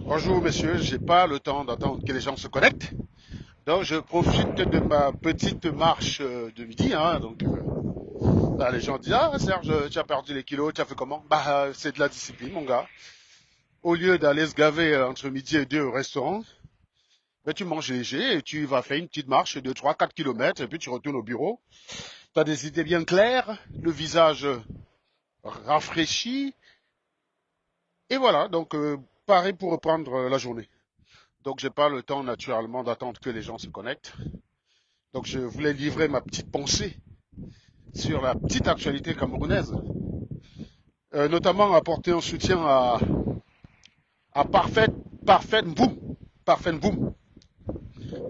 Bonjour messieurs, j'ai pas le temps d'attendre que les gens se connectent. Donc je profite de ma petite marche de midi. Là, les gens disent ah Serge, tu as perdu les kilos, tu as fait comment? C'est de la discipline mon gars. Au lieu d'aller se gaver entre midi et deux au restaurant, ben, tu manges léger et tu vas faire une petite marche de 3, 4 kilomètres et puis tu retournes au bureau. Tu as des idées bien claires, le visage rafraîchi et voilà. Pareil pour reprendre la journée. Donc j'ai pas le temps naturellement d'attendre que les gens se connectent. Donc je voulais livrer ma petite pensée sur la petite actualité camerounaise, notamment apporter un soutien à Parfait Boom. Parfait Boom.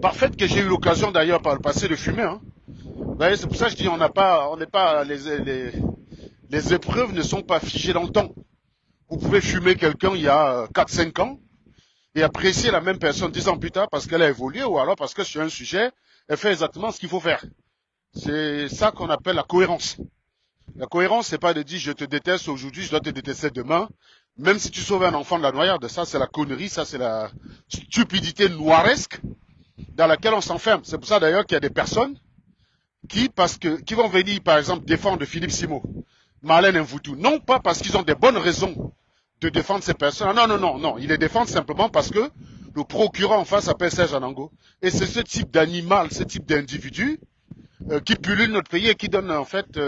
Parfait que j'ai eu l'occasion d'ailleurs par le passé de fumer. Hein. Vous voyez, c'est pour ça que je dis on n'est pas les épreuves ne sont pas figées dans le temps. Vous pouvez fumer quelqu'un il y a 4, 5 ans et apprécier la même personne 10 ans plus tard parce qu'elle a évolué ou alors parce que sur un sujet, elle fait exactement ce qu'il faut faire. C'est ça qu'on appelle la cohérence. La cohérence, c'est pas de dire je te déteste aujourd'hui, je dois te détester demain. Même si tu sauves un enfant de la noyade, ça c'est la connerie, ça c'est la stupidité noiresque dans laquelle on s'enferme. C'est pour ça d'ailleurs qu'il y a des personnes qui vont venir par exemple défendre Philippe Simo, Marlène Mvoutou, non pas parce qu'ils ont des bonnes raisons de défendre ces personnes. Non, non, non, non. Ils les défendent simplement parce que le procureur en face s'appelle Serge Anango. Et c'est ce type d'animal, ce type d'individu qui pullule notre pays et qui donne en fait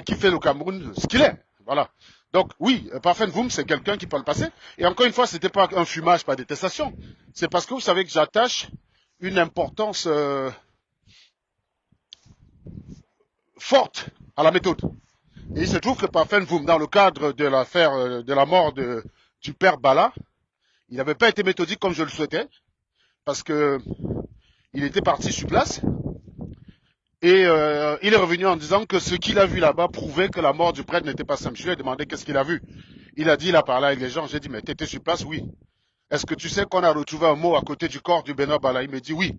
qui fait le Cameroun ce qu'il est. Voilà. Donc oui, Parfait Voum, c'est quelqu'un qui peut le passer. Et encore une fois, c'était pas un fumage par détestation. C'est parce que vous savez que j'attache une importance forte à la méthode. Et il se trouve que Parfait Voum, dans le cadre de l'affaire de la mort du père Bala, il n'avait pas été méthodique comme je le souhaitais, parce que il était parti sur place. Et il est revenu en disant que ce qu'il a vu là-bas prouvait que la mort du prêtre n'était pas simple. Je lui ai demandé qu'est-ce qu'il a vu. Il a dit, il a parlé avec les gens. J'ai dit, mais t'étais sur place? Oui. Est-ce que tu sais qu'on a retrouvé un mot à côté du corps du Benoît Bala? Il me dit oui.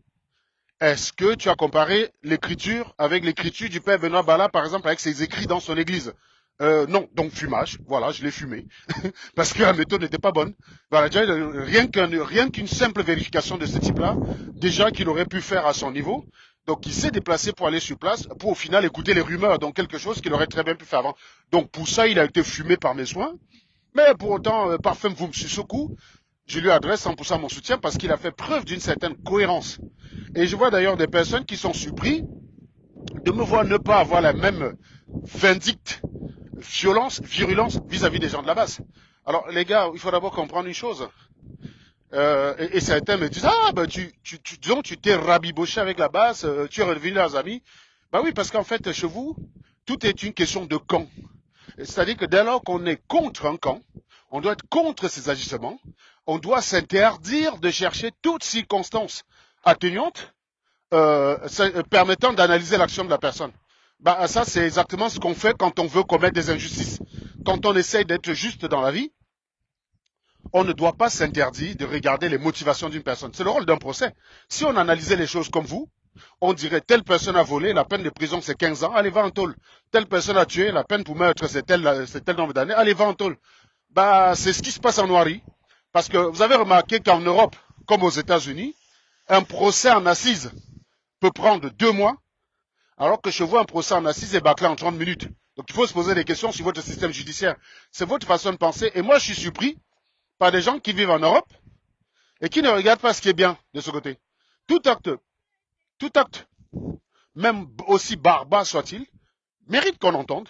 Est-ce que tu as comparé l'écriture avec l'écriture du père Benoît Bala, par exemple, avec ses écrits dans son église? Non, donc fumage. Voilà, je l'ai fumé. Parce que la méthode n'était pas bonne. Voilà, déjà, rien qu'une simple vérification de ce type-là, déjà qu'il aurait pu faire à son niveau. Donc, il s'est déplacé pour aller sur place, pour au final écouter les rumeurs, donc quelque chose qu'il aurait très bien pu faire avant. Donc, pour ça, il a été fumé par mes soins. Mais pour autant, Parfum Voum, sur ce coup, je lui adresse 100% mon soutien parce qu'il a fait preuve d'une certaine cohérence. Et je vois d'ailleurs des personnes qui sont surpris de me voir ne pas avoir la même vindicte, virulence vis-à-vis des gens de la base. Alors, les gars, il faut d'abord comprendre une chose. Et certains me disent, ah, ben, disons, tu t'es rabiboché avec la base, tu es revenu leurs amis. Ben oui, parce qu'en fait, chez vous, tout est une question de camp. C'est-à-dire que dès lors qu'on est contre un camp, on doit être contre ses agissements, on doit s'interdire de chercher toute circonstance atténuante permettant d'analyser l'action de la personne. Bah, ça, c'est exactement ce qu'on fait quand on veut commettre des injustices. Quand on essaye d'être juste dans la vie, on ne doit pas s'interdire de regarder les motivations d'une personne. C'est le rôle d'un procès. Si on analysait les choses comme vous, on dirait telle personne a volé, la peine de prison c'est 15 ans, allez va en tôle. Telle personne a tué, la peine pour meurtre c'est tel nombre d'années, allez va en tôle. Bah, c'est ce qui se passe en Noirie. Parce que vous avez remarqué qu'en Europe, comme aux États-Unis, un procès en assise peut prendre 2 mois, alors que chez vous, un procès en assise est bâclé en 30 minutes. Donc il faut se poser des questions sur votre système judiciaire. C'est votre façon de penser. Et moi, je suis surpris par des gens qui vivent en Europe et qui ne regardent pas ce qui est bien de ce côté. Tout acte, tout acte, même aussi barbare soit-il, mérite qu'on entende,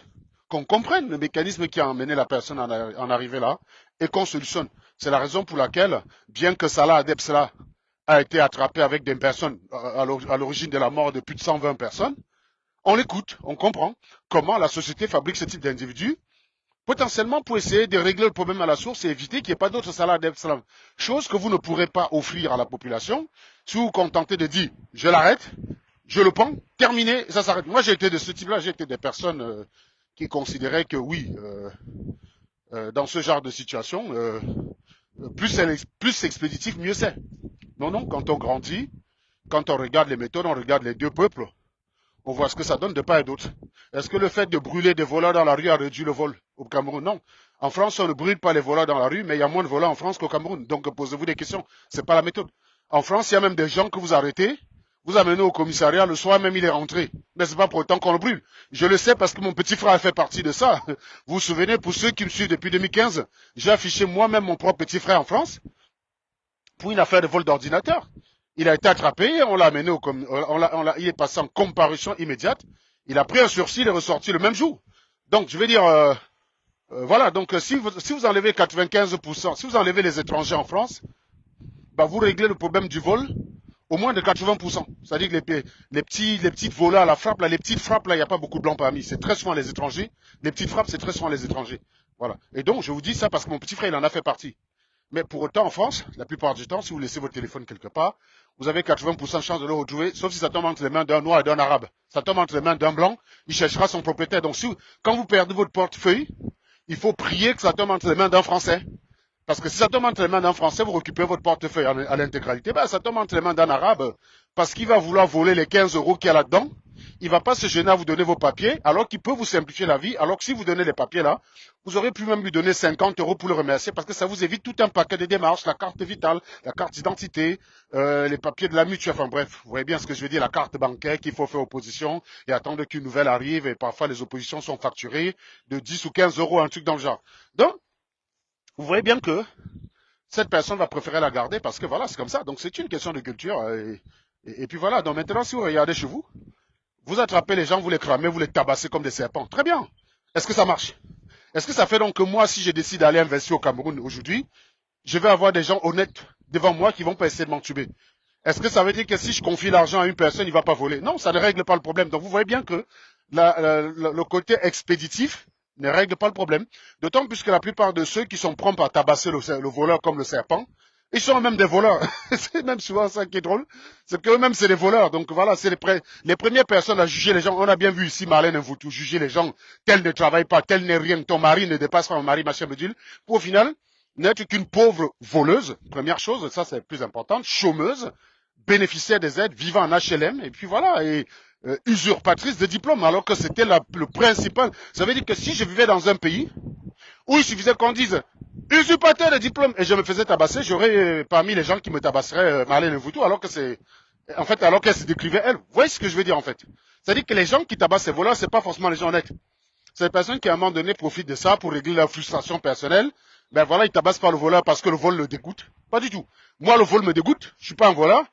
qu'on comprenne le mécanisme qui a amené la personne à en arriver là et qu'on solutionne. C'est la raison pour laquelle, bien que Salah Adebsela a été attrapé avec des personnes à l'origine de la mort de plus de 120 personnes, on l'écoute, on comprend comment la société fabrique ce type d'individus, potentiellement pour essayer de régler le problème à la source et éviter qu'il n'y ait pas d'autres Salah Abdeslam. Chose que vous ne pourrez pas offrir à la population si vous vous contentez de dire je l'arrête, je le prends, terminé, et ça s'arrête. Moi j'ai été de ce type-là, j'ai été des personnes qui considéraient que oui, dans ce genre de situation, plus c'est expéditif, mieux c'est. Non, non, quand on grandit, quand on regarde les méthodes, on regarde les deux peuples, on voit ce que ça donne de part et d'autre. Est-ce que le fait de brûler des voleurs dans la rue a réduit le vol au Cameroun? Non. En France, on ne brûle pas les voleurs dans la rue, mais il y a moins de voleurs en France qu'au Cameroun. Donc posez-vous des questions. C'est pas la méthode. En France, il y a même des gens que vous arrêtez, vous amenez au commissariat, le soir même il est rentré. Mais c'est pas pour autant qu'on le brûle. Je le sais parce que mon petit frère a fait partie de ça. Vous vous souvenez, pour ceux qui me suivent depuis 2015, j'ai affiché moi-même mon propre petit frère en France pour une affaire de vol d'ordinateur. Il a été attrapé, on l'a amené il est passé en comparution immédiate. Il a pris un sursis, il est ressorti le même jour. Donc, je veux dire, voilà. Donc, si vous enlevez 95%, si vous enlevez les étrangers en France, bah, vous réglez le problème du vol au moins de 80%. C'est-à-dire que les petites voleurs à la frappe, là, les petites frappes, là, il n'y a pas beaucoup de blancs parmi. C'est très souvent les étrangers. Les petites frappes, c'est très souvent les étrangers. Voilà. Et donc, je vous dis ça parce que mon petit frère, il en a fait partie. Mais pour autant, en France, la plupart du temps, si vous laissez votre téléphone quelque part, vous avez 80% de chance de le retrouver, sauf si ça tombe entre les mains d'un noir et d'un arabe. Ça tombe entre les mains d'un blanc, il cherchera son propriétaire. Donc, quand vous perdez votre portefeuille, il faut prier que ça tombe entre les mains d'un Français. Parce que si ça tombe entre les mains d'un Français, vous récupérez votre portefeuille à l'intégralité, ben, ça tombe entre les mains d'un Arabe, parce qu'il va vouloir voler les 15 euros qu'il y a là-dedans. Il ne va pas se gêner à vous donner vos papiers, alors qu'il peut vous simplifier la vie, alors que si vous donnez les papiers là, vous aurez pu même lui donner 50 euros pour le remercier, parce que ça vous évite tout un paquet de démarches, la carte vitale, la carte d'identité, les papiers de la mutuelle, enfin bref, vous voyez bien ce que je veux dire, la carte bancaire qu'il faut faire opposition, et attendre qu'une nouvelle arrive, et parfois les oppositions sont facturées de 10 ou 15 euros, un truc dans le genre. Donc, vous voyez bien que cette personne va préférer la garder parce que voilà, c'est comme ça. Donc c'est une question de culture. Et puis voilà, donc maintenant si vous regardez chez vous, vous attrapez les gens, vous les cramez, vous les tabassez comme des serpents. Très bien. Est-ce que ça marche? Est-ce que ça fait donc que moi, si je décide d'aller investir au Cameroun aujourd'hui, je vais avoir des gens honnêtes devant moi qui vont pas essayer de m'entuber? Est-ce que ça veut dire que si je confie l'argent à une personne, il va pas voler? Non, ça ne règle pas le problème. Donc vous voyez bien que le côté expéditif ne règle pas le problème. D'autant plus que la plupart de ceux qui sont prompts à tabasser le voleur comme le serpent, ils sont même des voleurs. C'est même souvent ça qui est drôle. C'est qu'eux-mêmes, c'est des voleurs. Donc voilà, c'est les premières personnes à juger les gens. On a bien vu ici Marlène Mvoutou juger les gens. Tel ne travaille pas, tel n'est rien. Ton mari ne dépasse pas mon mari, machin, bedule. Pour au final, n'être qu'une pauvre voleuse, première chose, ça c'est plus important, chômeuse, bénéficiaire des aides, vivant en HLM, et puis voilà, et usurpatrice de diplôme, alors que c'était le principal. Ça veut dire que si je vivais dans un pays où il suffisait qu'on dise usurpateur de diplôme et je me faisais tabasser, j'aurais parmi les gens qui me tabasseraient Marlène Mvoutou, alors que c'est, en fait, alors qu'elle se décrivait elle. Vous voyez ce que je veux dire en fait? C'est-à-dire que les gens qui tabassent ces voleurs, c'est pas forcément les gens honnêtes. C'est les personnes qui à un moment donné profitent de ça pour régler leur frustration personnelle. Ben voilà, ils tabassent pas le voleur parce que le vol le dégoûte. Pas du tout. Moi, le vol me dégoûte. Je suis pas un voleur.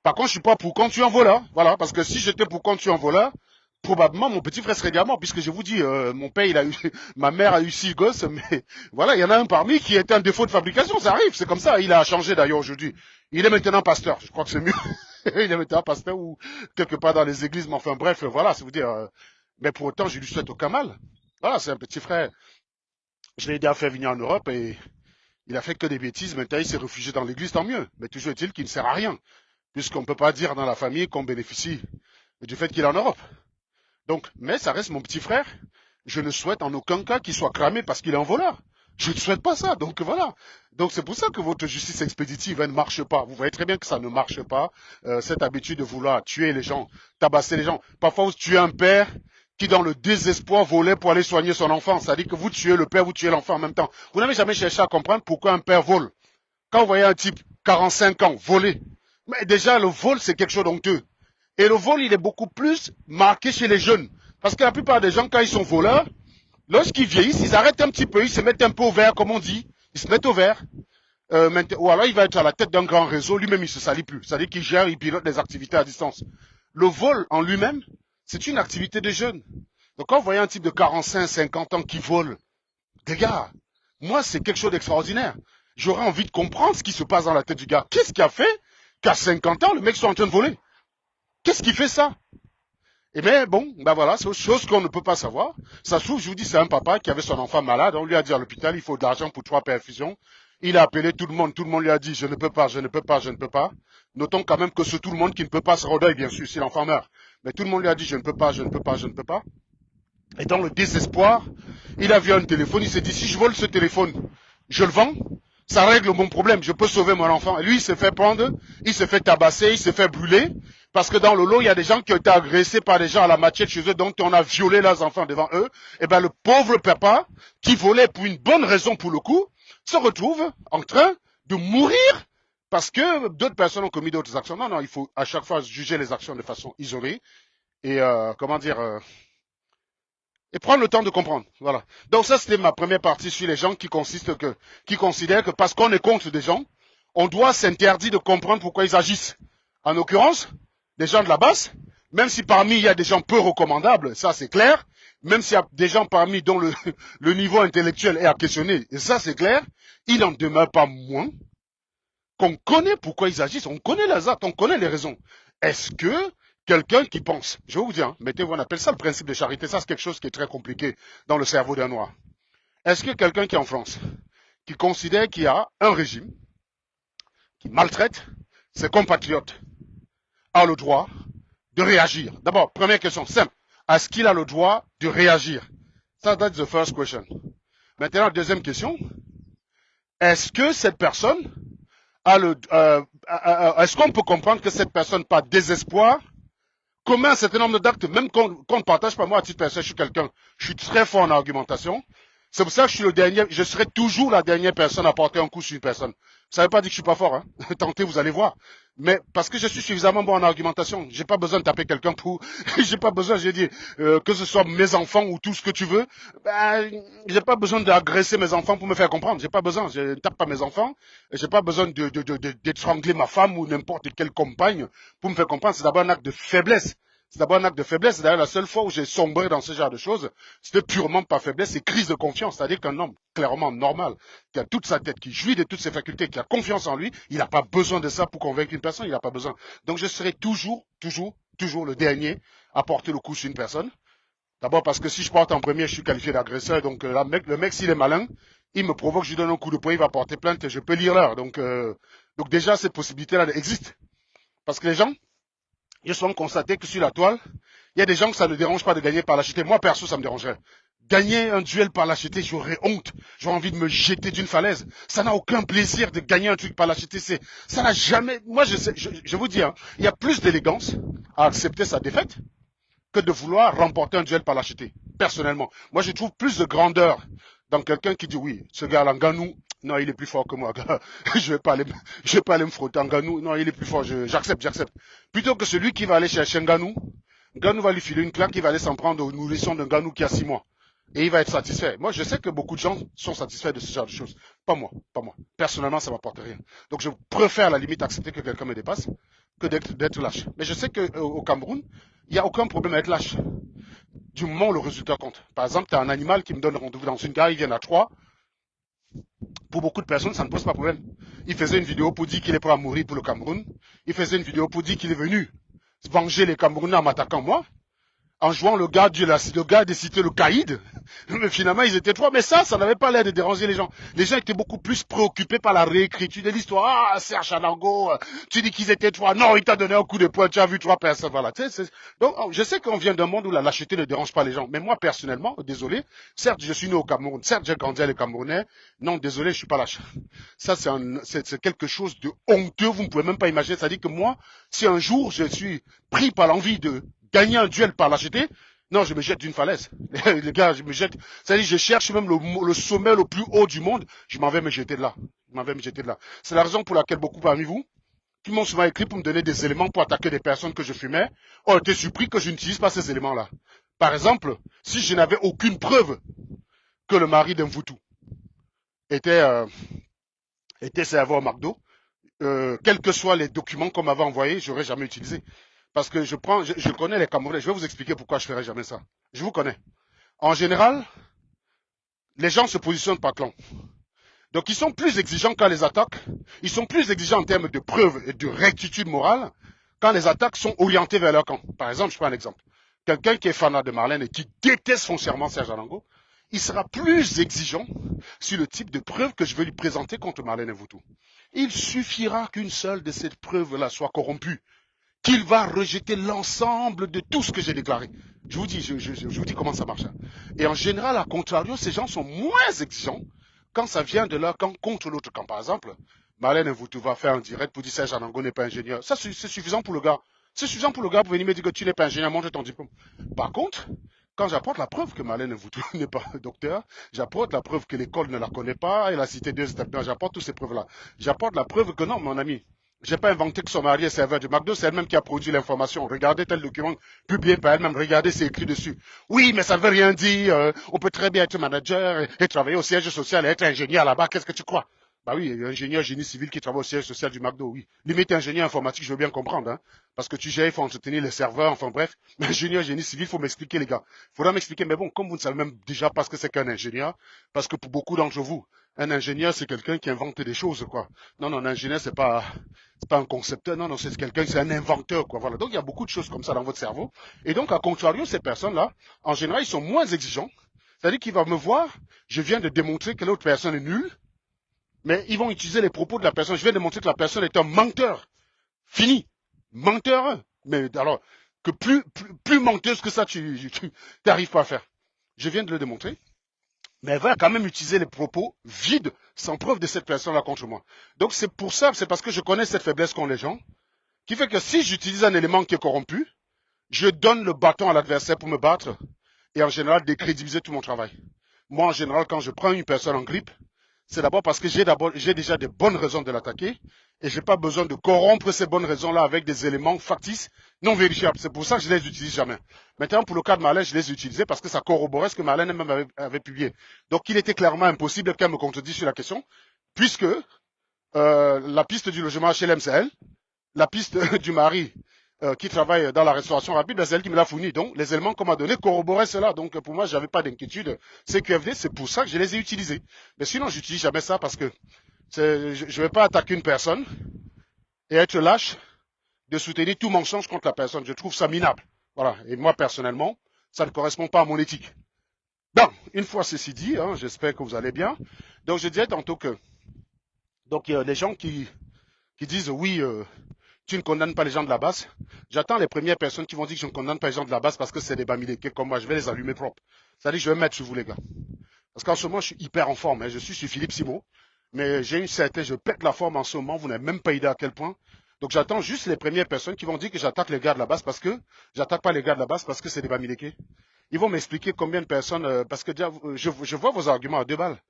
Par contre, je suis pas pour quand tu es un voleur. Voilà, parce que si j'étais pour quand tu es un voleur, probablement mon petit frère serait déjà mort, puisque je vous dis, mon père, il a eu, ma mère a eu 6 gosses, mais voilà, il y en a un parmi qui était un défaut de fabrication, ça arrive, c'est comme ça. Il a changé d'ailleurs aujourd'hui. Il est maintenant pasteur. Je crois que c'est mieux. Il est maintenant pasteur ou quelque part dans les églises, mais enfin bref, voilà, ça veut dire. Mais pour autant, je lui souhaite aucun mal. Voilà, c'est un petit frère. Je l'ai aidé à faire venir en Europe et il a fait que des bêtises. Maintenant, il s'est réfugié dans l'église, tant mieux. Mais toujours est-il qu'il ne sert à rien, puisqu'on ne peut pas dire dans la famille qu'on bénéficie du fait qu'il est en Europe. Donc, mais ça reste mon petit frère. Je ne souhaite en aucun cas qu'il soit cramé parce qu'il est un voleur. Je ne souhaite pas ça. Donc voilà. Donc c'est pour ça que votre justice expéditive elle, ne marche pas. Vous voyez très bien que ça ne marche pas. Cette habitude de vouloir tuer les gens, tabasser les gens. Parfois vous tuez un père qui dans le désespoir volait pour aller soigner son enfant. C'est-à-dire que vous tuez le père, vous tuez l'enfant en même temps. Vous n'avez jamais cherché à comprendre pourquoi un père vole. Quand vous voyez un type, 45 ans, voler, mais déjà le vol c'est quelque chose d'honteux. Et le vol il est beaucoup plus marqué chez les jeunes. Parce que la plupart des gens quand ils sont voleurs, lorsqu'ils vieillissent, ils arrêtent un petit peu, ils se mettent un peu au vert comme on dit. Ils se mettent au vert. Ou alors il va être à la tête d'un grand réseau, lui-même il se salit plus. C'est-à-dire qu'il gère, il pilote les activités à distance. Le vol en lui-même, c'est une activité de jeunes. Donc quand vous voyez un type de 45, 50 ans qui vole, les gars, moi c'est quelque chose d'extraordinaire. J'aurais envie de comprendre ce qui se passe dans la tête du gars. Qu'est-ce qui a fait qu'à 50 ans, le mec soit en train de voler? Qu'est-ce qui fait ça? Et bien bon, ben voilà, c'est autre chose qu'on ne peut pas savoir. Ça se trouve, je vous dis, c'est un papa qui avait son enfant malade. On lui a dit à l'hôpital, il faut de l'argent pour 3 perfusions. Il a appelé tout le monde lui a dit, je ne peux pas, je ne peux pas, je ne peux pas. Notons quand même que c'est tout le monde qui ne peut pas se redeuil, bien sûr, si l'enfant meurt. Mais tout le monde lui a dit, je ne peux pas, je ne peux pas, je ne peux pas. Et dans le désespoir, il a vu un téléphone, il s'est dit, si je vole ce téléphone, je le vends, ça règle mon problème, je peux sauver mon enfant. Et lui, il s'est fait prendre, il s'est fait tabasser, il s'est fait brûler, Parce que dans le lot, il y a des gens qui ont été agressés par des gens à la machette chez eux, donc on a violé leurs enfants devant eux. Et ben le pauvre papa, qui volait pour une bonne raison pour le coup, se retrouve en train de mourir parce que d'autres personnes ont commis d'autres actions. Non, non, il faut à chaque fois juger les actions de façon isolée et et prendre le temps de comprendre. Voilà. Donc ça, c'était ma première partie sur les gens qui considèrent que parce qu'on est contre des gens, on doit s'interdire de comprendre pourquoi ils agissent. En l'occurrence, des gens de la base, même si parmi il y a des gens peu recommandables, ça c'est clair, même s'il y a des gens parmi dont le niveau intellectuel est à questionner, et ça c'est clair, il n'en demeure pas moins qu'on connaît pourquoi ils agissent, on connaît les actes, on connaît les raisons. Est-ce que quelqu'un qui pense, je vais vous dire, mettez-vous, on appelle ça le principe de charité, ça c'est quelque chose qui est très compliqué dans le cerveau d'un noir. Est-ce que quelqu'un qui est en France, qui considère qu'il y a un régime qui maltraite ses compatriotes, a le droit de réagir? D'abord, première question simple, est-ce qu'il a le droit de réagir? Ça, that's the first question. Maintenant, deuxième question, est-ce que cette personne est-ce qu'on peut comprendre que cette personne, par désespoir, commet un certain nombre d'actes, même qu'on ne partage pas? Moi, à titre personnel, je suis quelqu'un, je suis très fort en argumentation. C'est pour ça que je suis le dernier, je serai toujours la dernière personne à porter un coup sur une personne. Ça ne veut pas dire que je suis pas fort, hein. Tentez, vous allez voir. Mais parce que je suis suffisamment bon en argumentation, j'ai pas besoin de taper quelqu'un pour, j'ai pas besoin, j'ai dit, que ce soit mes enfants ou tout ce que tu veux, ben, j'ai pas besoin d'agresser mes enfants pour me faire comprendre. J'ai pas besoin, je ne tape pas mes enfants, j'ai pas besoin d'étrangler ma femme ou n'importe quelle compagne pour me faire comprendre. C'est d'abord un acte de faiblesse. C'est d'abord un acte de faiblesse. C'est d'ailleurs la seule fois où j'ai sombré dans ce genre de choses. C'était purement par faiblesse et crise de confiance. C'est-à-dire qu'un homme clairement normal, qui a toute sa tête, qui jouit de toutes ses facultés, qui a confiance en lui, il n'a pas besoin de ça pour convaincre une personne. Il n'a pas besoin. Donc je serai toujours le dernier à porter le coup sur une personne. D'abord parce que si je porte en premier, je suis qualifié d'agresseur. Donc là, le mec, s'il est malin, il me provoque, je lui donne un coup de poing, il va porter plainte et je peux lire l'heure. Donc déjà, cette possibilité-là existe. Parce que les gens, j'ai souvent constaté que sur la toile, il y a des gens que ça ne dérange pas de gagner par lâcheté. Moi, perso, ça me dérangerait. Gagner un duel par lâcheté, j'aurais honte. J'aurais envie de me jeter d'une falaise. Ça n'a aucun plaisir de gagner un truc par lâcheté. Ça n'a jamais, moi, je vous dis, hein, il y a plus d'élégance à accepter sa défaite que de vouloir remporter un duel par lâcheté. Personnellement. Moi, je trouve plus de grandeur dans quelqu'un qui dit oui, ce gars-là, Ngannou, non, il est plus fort que moi. je vais pas aller me frotter en Ngannou. Non, il est plus fort. J'accepte. Plutôt que celui qui va aller chercher Ngannou, Ngannou va lui filer une claque, il va aller s'en prendre aux nourrissons de Ngannou qui a 6 mois. Et il va être satisfait. Moi, je sais que beaucoup de gens sont satisfaits de ce genre de choses. Pas moi. Personnellement, ça ne m'apporte rien. Donc, je préfère à la limite accepter que quelqu'un me dépasse que d'être lâche. Mais je sais qu'au Cameroun, il n'y a aucun problème à être lâche. Du moment où le résultat compte. Par exemple, tu as un animal qui me donne rendez-vous dans une gare, il vient à 3. Pour beaucoup de personnes, ça ne pose pas problème. Il faisait une vidéo pour dire qu'il est prêt à mourir pour le Cameroun. Il faisait une vidéo pour dire qu'il est venu venger les Camerounais en m'attaquant moi. En jouant le gars des cités, le caïd. Mais finalement, ils étaient 3. Mais ça n'avait pas l'air de déranger les gens. Les gens étaient beaucoup plus préoccupés par la réécriture de l'histoire. Ah, Serge Anango, tu dis qu'ils étaient 3. Non, il t'a donné un coup de poing, tu as vu 3 personnes. Voilà. Donc, je sais qu'on vient d'un monde où la lâcheté ne dérange pas les gens. Mais moi, personnellement, désolé, certes, je suis né au Cameroun. Certes, j'ai grandi avec les Camerounais. Non, désolé, je suis pas lâche. Ça, c'est quelque chose de honteux. Vous ne pouvez même pas imaginer. C'est-à-dire que moi, si un jour je suis pris par l'envie de gagner un duel par lâcheté, non, je me jette d'une falaise. Les gars, je me jette. C'est-à-dire, je cherche même le sommet le plus haut du monde, je m'en vais me jeter de là. C'est la raison pour laquelle beaucoup parmi vous, qui m'ont souvent écrit pour me donner des éléments pour attaquer des personnes que je fumais, ont été surpris que je n'utilise pas ces éléments-là. Par exemple, si je n'avais aucune preuve que le mari d'Mvoutou était serveur au McDo, quels que soient les documents qu'on m'avait envoyés, j'aurais jamais utilisé. Parce que je connais les Camerounais. Je vais vous expliquer pourquoi je ne ferai jamais ça. Je vous connais. En général, les gens se positionnent par clan. Donc, ils sont plus exigeants quand les attaques. Ils sont plus exigeants en termes de preuves et de rectitude morale quand les attaques sont orientées vers leur camp. Par exemple, je prends un exemple. Quelqu'un qui est fanat de Marlène et qui déteste foncièrement Serge Anango, il sera plus exigeant sur le type de preuve que je vais lui présenter contre Marlène Mvoutou. Il suffira qu'une seule de ces preuves-là soit corrompue, qu'il va rejeter l'ensemble de tout ce que j'ai déclaré. Je vous dis comment ça marche. Et en général, à contrario, ces gens sont moins exigeants quand ça vient de leur camp contre l'autre camp. Par exemple, Marlène Mvoutou va faire un direct pour dire Serge Anango n'est pas ingénieur. Ça, c'est suffisant pour le gars. C'est suffisant pour le gars pour venir me dire que tu n'es pas ingénieur, montre ton diplôme. Par contre, quand j'apporte la preuve que Malène n'est pas docteur, j'apporte la preuve que l'école ne la connaît pas, elle a cité deux établissements, j'apporte toutes ces preuves-là. J'apporte la preuve que non, mon ami, j'ai pas inventé que son mari est serveur du McDo, c'est elle-même qui a produit l'information. Regardez tel document publié par elle-même, regardez, c'est écrit dessus. Oui, mais ça ne veut rien dire, on peut très bien être manager et travailler au siège social et être ingénieur là-bas, qu'est-ce que tu crois? Bah oui, ingénieur génie civil qui travaille au siège social du McDo, oui. Limite ingénieur informatique, je veux bien comprendre, hein. Parce que tu gères, il faut entretenir les serveurs, enfin bref. Mais ingénieur génie civil, il faut m'expliquer, les gars. Il faudra m'expliquer, mais bon, comme vous ne savez même déjà pas ce que c'est qu'un ingénieur, parce que pour beaucoup d'entre vous, un ingénieur, c'est quelqu'un qui invente des choses, quoi. Non, non, un ingénieur, c'est pas un concepteur, non, non, c'est quelqu'un, c'est un inventeur, quoi. Voilà. Donc, il y a beaucoup de choses comme ça dans votre cerveau. Et donc, à contrario, ces personnes-là, en général, ils sont moins exigeants. C'est-à-dire qu'il va me voir, je viens de démontrer que l'autre personne est nulle, mais ils vont utiliser les propos de la personne. Je viens de montrer que la personne est un menteur. Fini. Menteur. Mais alors, que plus menteuse que ça, tu n'arrives pas à faire. Je viens de le démontrer. Mais elle va quand même utiliser les propos vides, sans preuve de cette personne-là contre moi. Donc c'est pour ça, c'est parce que je connais cette faiblesse qu'ont les gens, qui fait que si j'utilise un élément qui est corrompu, je donne le bâton à l'adversaire pour me battre et en général décrédibiliser tout mon travail. Moi, en général, quand je prends une personne en grippe, c'est d'abord parce que j'ai déjà des bonnes raisons de l'attaquer et j'ai pas besoin de corrompre ces bonnes raisons-là avec des éléments factices non vérifiables. C'est pour ça que je les utilise jamais. Maintenant, pour le cas de Marlène, je les ai utilisés parce que ça corroborait ce que Marlène elle-même avait publié. Donc, il était clairement impossible qu'elle me contredise sur la question, puisque la piste du logement HLM, c'est elle, la piste du mari qui travaille dans la restauration rapide, c'est elle qui me l'a fourni. Donc, les éléments qu'on m'a donnés corroboraient cela. Donc, pour moi, je n'avais pas d'inquiétude. CQFD, c'est pour ça que je les ai utilisés. Mais sinon, j'utilise jamais ça parce que je ne vais pas attaquer une personne et être lâche de soutenir tout mensonge contre la personne. Je trouve ça minable. Voilà. Et moi, personnellement, ça ne correspond pas à mon éthique. Donc, une fois ceci dit, hein, j'espère que vous allez bien. Donc, je disais tantôt que donc, il y a les gens qui disent oui, tu ne condamnes pas les gens de la base. J'attends les premières personnes qui vont dire que je ne condamne pas les gens de la base parce que c'est des bamilekés comme moi. Je vais les allumer propres. C'est-à-dire, je vais mettre sur vous, les gars. Parce qu'en ce moment, je suis hyper en forme. Hein. Je suis sur Philippe Simon. Mais j'ai une certaine, je pète la forme en ce moment. Vous n'avez même pas idée à quel point. Donc, j'attends juste les premières personnes qui vont dire que j'attaque les gars de la base parce que j'attaque pas les gars de la base parce que c'est des bamilekés. Ils vont m'expliquer combien de personnes, parce que déjà, je vois vos arguments à deux balles.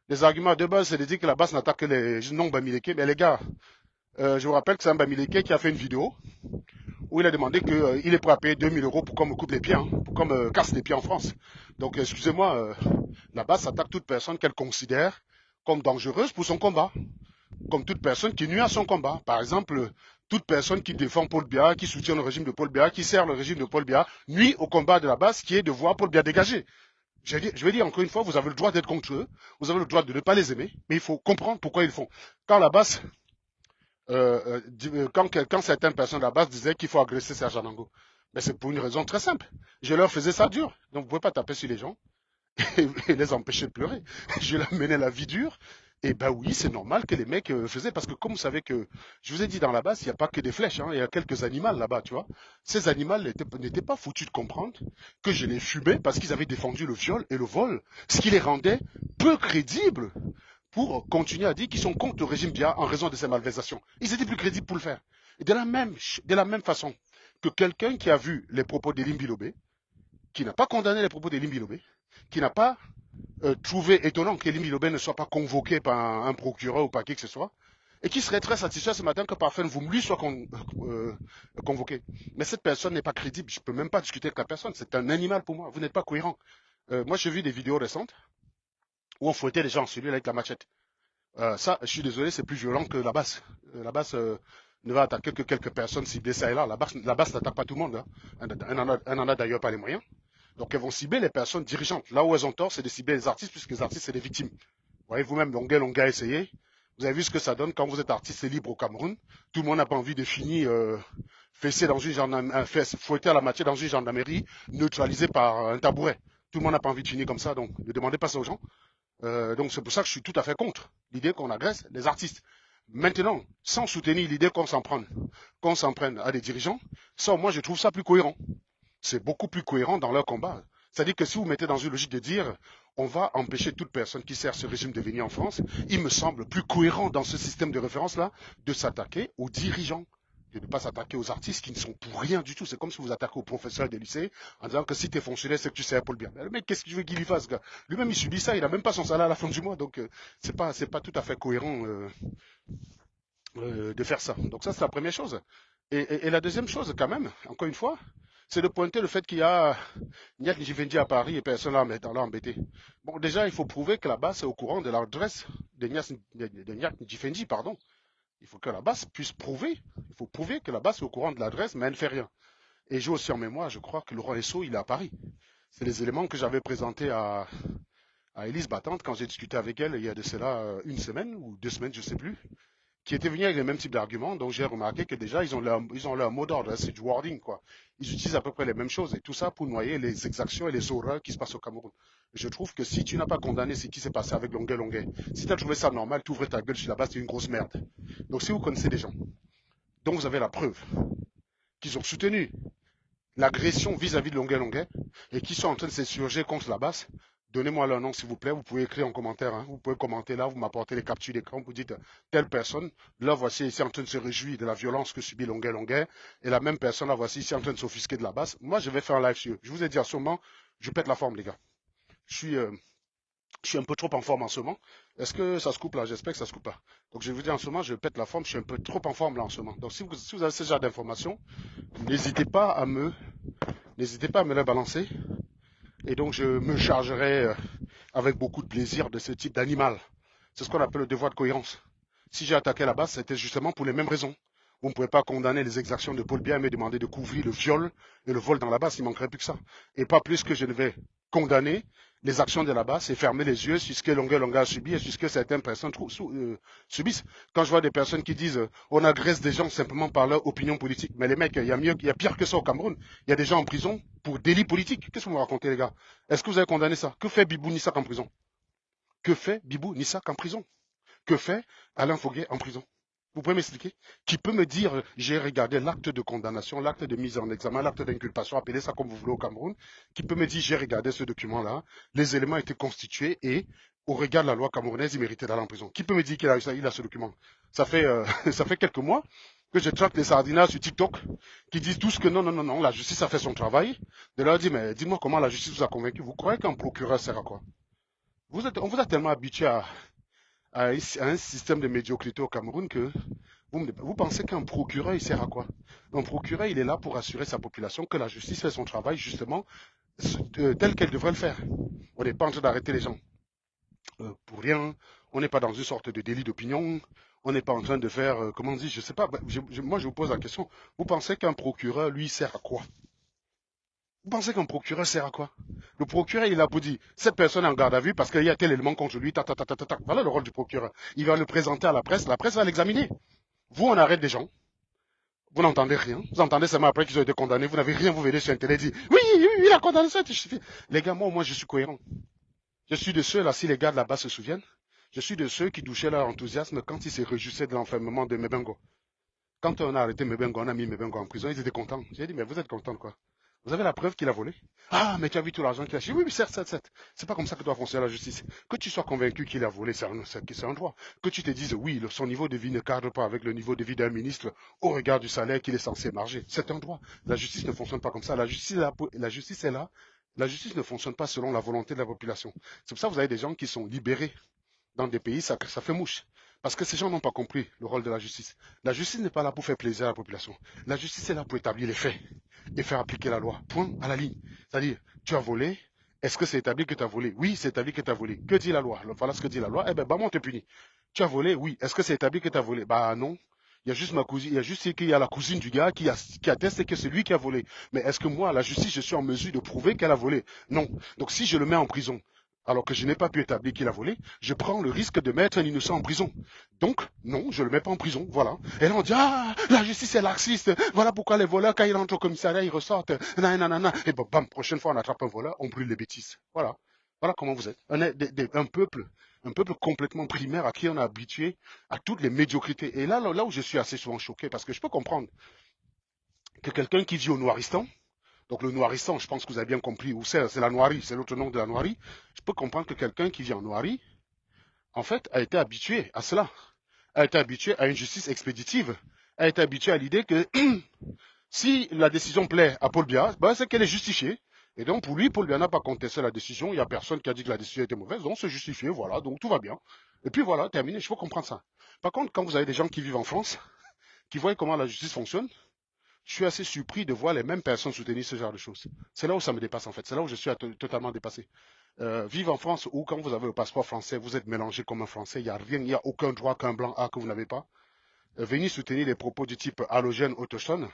Les arguments à deux balles, c'est de dire que la base n'attaque que les non-bamilekés. Mais les gars, je vous rappelle que c'est un bamileke qui a fait une vidéo où il a demandé qu'il est prêt à payer 2000 euros pour qu'on me coupe les pieds, hein, pour qu'on me casse les pieds en France. Donc, excusez-moi, la base attaque toute personne qu'elle considère comme dangereuse pour son combat, comme toute personne qui nuit à son combat. Par exemple, toute personne qui défend Paul Biya, qui soutient le régime de Paul Biya, qui sert le régime de Paul Biya, nuit au combat de la base qui est de voir Paul Biya dégager. Je vais dire encore une fois, vous avez le droit d'être contre eux, vous avez le droit de ne pas les aimer, mais il faut comprendre pourquoi ils le font. Quand la base quand certaines personnes de la base disaient qu'il faut agresser Serge Anango. Mais c'est pour une raison très simple. Je leur faisais ça dur. Donc vous ne pouvez pas taper sur les gens et les empêcher de pleurer. Je leur menais la vie dure. Et ben oui, c'est normal que les mecs faisaient, parce que comme vous savez que, je vous ai dit dans la base, il n'y a pas que des flèches, hein, il y a quelques animaux là-bas, tu vois. Ces animaux n'étaient pas foutus de comprendre que je les fumais parce qu'ils avaient défendu le viol et le vol, ce qui les rendait peu crédibles pour continuer à dire qu'ils sont contre le régime Biya en raison de ces malversations. Ils étaient plus crédibles pour le faire. Et de la même façon que quelqu'un qui a vu les propos d'Elim Bilobé, qui n'a pas condamné les propos d'Elim Bilobé, qui n'a pas trouvé étonnant qu'Elim Bilobé ne soit pas convoqué par un procureur ou par qui que ce soit, et qui serait très satisfait ce matin que parfois vous lui soit convoqué. Mais cette personne n'est pas crédible. Je ne peux même pas discuter avec la personne. C'est un animal pour moi. Vous n'êtes pas cohérent. Moi, j'ai vu des vidéos récentes où on fouettait les gens sur lui avec la machette. Ça, je suis désolé, c'est plus violent que la basse. La basse ne va attaquer que quelques personnes ciblées ça et là. La basse n'attaque pas tout le monde. Hein. Elle n'en a d'ailleurs pas les moyens. Donc elles vont cibler les personnes dirigeantes. Là où elles ont tort, c'est de cibler les artistes, puisque les artistes, c'est des victimes. Vous voyez vous-même, Longa a essayé. Vous avez vu ce que ça donne quand vous êtes artiste libre au Cameroun. Tout le monde n'a pas envie de finir fessé dans une gendarmerie, fouetté à la matière dans une gendarmerie, neutralisé par un tabouret. Tout le monde n'a pas envie de finir comme ça, donc ne demandez pas ça aux gens. Donc c'est pour ça que je suis tout à fait contre l'idée qu'on agresse les artistes. Maintenant, sans soutenir l'idée qu'on s'en prenne à des dirigeants, ça moi je trouve ça plus cohérent. C'est beaucoup plus cohérent dans leur combat. C'est-à-dire que si vous mettez dans une logique de dire on va empêcher toute personne qui sert ce régime de venir en France, il me semble plus cohérent dans ce système de référence-là de s'attaquer aux dirigeants. de ne pas s'attaquer aux artistes qui ne sont pour rien du tout. C'est comme si vous attaquez aux professeurs des lycées en disant que si tu es fonctionnaire, c'est que tu sais pour le bien. Mais le mec, qu'est-ce que tu veux qu'il y fasse, gars? Lui-même, il subit ça, il n'a même pas son salaire à la fin du mois, donc c'est pas tout à fait cohérent de faire ça. Donc ça, c'est la première chose. Et la deuxième chose, quand même, encore une fois, c'est de pointer le fait qu'il y a Niat Njivendi à Paris et personne l'a embêté. Bon, déjà, il faut prouver que la base est au courant de l'adresse de Niat Njivendi, pardon. Il faut que la base puisse prouver. Il faut prouver que la base est au courant de l'adresse, mais elle ne fait rien. Et j'ai aussi en mémoire, je crois que Laurent Esso, il est à Paris. C'est les éléments que j'avais présentés à Élise Battante quand j'ai discuté avec elle il y a de cela une semaine ou 2 semaines, je ne sais plus, qui étaient venus avec les mêmes types d'arguments. Donc j'ai remarqué que déjà, ils ont leur mot d'ordre, hein, c'est du wording, quoi. Ils utilisent à peu près les mêmes choses et tout ça pour noyer les exactions et les horreurs qui se passent au Cameroun. Je trouve que si tu n'as pas condamné ce qui s'est passé avec Longuet Longuet, si tu as trouvé ça normal, tu ouvres ta gueule sur la base, c'est une grosse merde. Donc si vous connaissez des gens dont vous avez la preuve qu'ils ont soutenu l'agression vis-à-vis de Longuet Longuet et qui sont en train de s'insurger contre la base, donnez-moi leur nom s'il vous plaît. Vous pouvez écrire en commentaire. Hein. Vous pouvez commenter là, vous m'apportez les captures d'écran. Vous dites telle personne, là voici ici en train de se réjouir de la violence que subit Longuet Longuet. Et la même personne, là voici ici en train de s'offusquer de la base. Moi, je vais faire un live sur eux. Je vous ai dit à ce moment, je pète la forme, les gars. Je suis, euh, je suis un peu trop en forme en ce moment. Est-ce que ça se coupe là? J'espère que ça se coupe pas. Donc je vais vous dire en ce moment, je pète la forme. Je suis un peu trop en forme là en ce moment. Donc si vous avez ce genre d'informations, n'hésitez pas à me, n'hésitez pas à me les balancer. Et donc, je me chargerai avec beaucoup de plaisir de ce type d'animal. C'est ce qu'on appelle le devoir de cohérence. Si j'ai attaqué la base, c'était justement pour les mêmes raisons. Vous ne pouvez pas condamner les exactions de Paul Biya et me demander de couvrir le viol et le vol dans la base, il ne manquerait plus que ça. Et pas plus que je ne vais condamner les actions de la base et fermer les yeux sur ce que Longuet Longuet a subi et sur ce que certaines personnes subissent. Quand je vois des personnes qui disent on agresse des gens simplement par leur opinion politique, mais les mecs, il y a pire que ça au Cameroun. Il y a des gens en prison pour délit politique. Qu'est-ce que vous me racontez, les gars? Est-ce que vous avez condamné ça? Que fait Bibou Nissak en prison? Que fait Bibou Nissak en prison? Que fait Alain Foguet en prison? Vous pouvez m'expliquer? Qui peut me dire, j'ai regardé l'acte de condamnation, l'acte de mise en examen, l'acte d'inculpation, appelez ça comme vous voulez au Cameroun, qui peut me dire, j'ai regardé ce document-là, les éléments étaient constitués et, au regard de la loi camerounaise, il méritait d'aller en prison. Qui peut me dire qu'il a ce document? Ça fait, ça fait quelques mois que je traque des sardinats sur TikTok qui disent tous que non, non, non, non, la justice a fait son travail. De leur dire, mais dites-moi comment la justice vous a convaincu. Vous croyez qu'un procureur sert à quoi? On vous a tellement habitué à un système de médiocrité au Cameroun que vous pensez qu'un procureur, il sert à quoi? Un procureur, il est là pour assurer sa population que la justice fait son travail justement tel qu'elle devrait le faire. On n'est pas en train d'arrêter les gens pour rien. On n'est pas dans une sorte de délit d'opinion. On n'est pas en train de faire, comment on dit, je sais pas. Moi, je vous pose la question. Vous pensez qu'un procureur, lui, sert à quoi? Vous pensez qu'un procureur sert à quoi? Le procureur, il a pour dire, cette personne est en garde à vue parce qu'il y a tel élément contre lui, ta, ta, ta, ta, ta, ta. Voilà le rôle du procureur. Il va le présenter à la presse va l'examiner. Vous, on arrête des gens, vous n'entendez rien, vous entendez seulement après qu'ils ont été condamnés, vous n'avez rien, vous venez sur Internet et dites, oui, oui, il a condamné ça, les gars, moi, je suis cohérent. Je suis de ceux, là, si les gars de là-bas se souviennent, je suis de ceux qui douchaient leur enthousiasme quand ils se réjouissaient de l'enfermement de Mebengo. Quand on a arrêté Mebengo, on a mis Mebengo en prison, ils étaient contents. J'ai dit, mais vous êtes contents de quoi? Vous avez la preuve qu'il a volé? Ah, mais tu as vu tout l'argent qu'il a acheté? Oui, oui, certes, certes, certes. C'est pas comme ça que doit fonctionner la justice. Que tu sois convaincu qu'il a volé, c'est un droit. Que tu te dises, oui, son niveau de vie ne cadre pas avec le niveau de vie d'un ministre au regard du salaire qu'il est censé marger. C'est un droit. La justice ne fonctionne pas comme ça. La justice est là. La justice est là. La justice ne fonctionne pas selon la volonté de la population. C'est pour ça que vous avez des gens qui sont libérés dans des pays, ça fait mouche. Parce que ces gens n'ont pas compris le rôle de la justice. La justice n'est pas là pour faire plaisir à la population. La justice est là pour établir les faits et faire appliquer la loi. Point à la ligne. C'est-à-dire, tu as volé, est-ce que c'est établi que tu as volé? Oui, c'est établi que tu as volé. Que dit la loi? Voilà ce que dit la loi. Eh bien, bah, moi, on te punit. Tu as volé? Oui. Est-ce que c'est établi que tu as volé? Bah non. Il y a juste ma cousine, il y a juste qu'il y a la cousine du gars qui atteste que c'est lui qui a volé. Mais est-ce que moi, la justice, je suis en mesure de prouver qu'elle a volé? Non. Donc si je le mets en prison, alors que je n'ai pas pu établir qu'il a volé, je prends le risque de mettre un innocent en prison. Donc, non, je ne le mets pas en prison, voilà. Et là, on dit, ah, la justice est laxiste, voilà pourquoi les voleurs, quand ils rentrent au commissariat, ils ressortent, nanana. Et bon, bam, prochaine fois, on attrape un voleur, on brûle les bêtises. Voilà. Voilà comment vous êtes. On est un peuple complètement primaire à qui on a habitué à toutes les médiocrités. Et là où je suis assez souvent choqué, parce que je peux comprendre que quelqu'un qui vit au Noiristan, donc le Noiristan, je pense que vous avez bien compris où c'est la Noirie, c'est l'autre nom de la Noirie. Je peux comprendre que quelqu'un qui vit en Noirie, en fait, a été habitué à cela, a été habitué à une justice expéditive, a été habitué à l'idée que si la décision plaît à Paul Biya, ben, c'est qu'elle est justifiée. Et donc, pour lui, Paul Biya n'a pas contesté la décision. Il n'y a personne qui a dit que la décision était mauvaise. Donc, c'est justifié. Voilà. Donc, tout va bien. Et puis, voilà, terminé. Il faut comprendre ça. Par contre, quand vous avez des gens qui vivent en France, qui voient comment la justice fonctionne, je suis assez surpris de voir les mêmes personnes soutenir ce genre de choses. C'est là où ça me dépasse, en fait. C'est là où je suis totalement dépassé. Vivre en France, où quand vous avez le passeport français, vous êtes mélangé comme un Français. Il n'y a rien, il n'y a aucun droit qu'un blanc a que vous n'avez pas. Venir soutenir des propos du type halogène autochtone,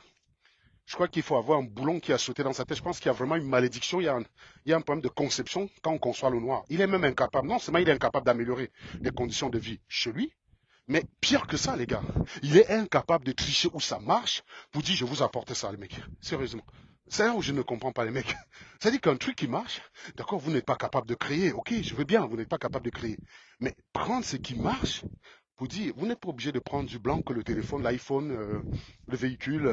je crois qu'il faut avoir un boulon qui a sauté dans sa tête. Je pense qu'il y a vraiment une malédiction, il y a un problème de conception quand on conçoit le noir. Il est même incapable, non seulement il est incapable d'améliorer les conditions de vie chez lui, mais pire que ça, les gars, il est incapable de tricher où ça marche pour dire je vous apporte ça, les mecs. Sérieusement. C'est là où je ne comprends pas, les mecs. C'est-à-dire qu'un truc qui marche, d'accord, vous n'êtes pas capable de créer. Ok, je veux bien, vous n'êtes pas capable de créer. Mais prendre ce qui marche pour dire, vous n'êtes pas obligé de prendre du blanc que le téléphone, l'iPhone, le véhicule.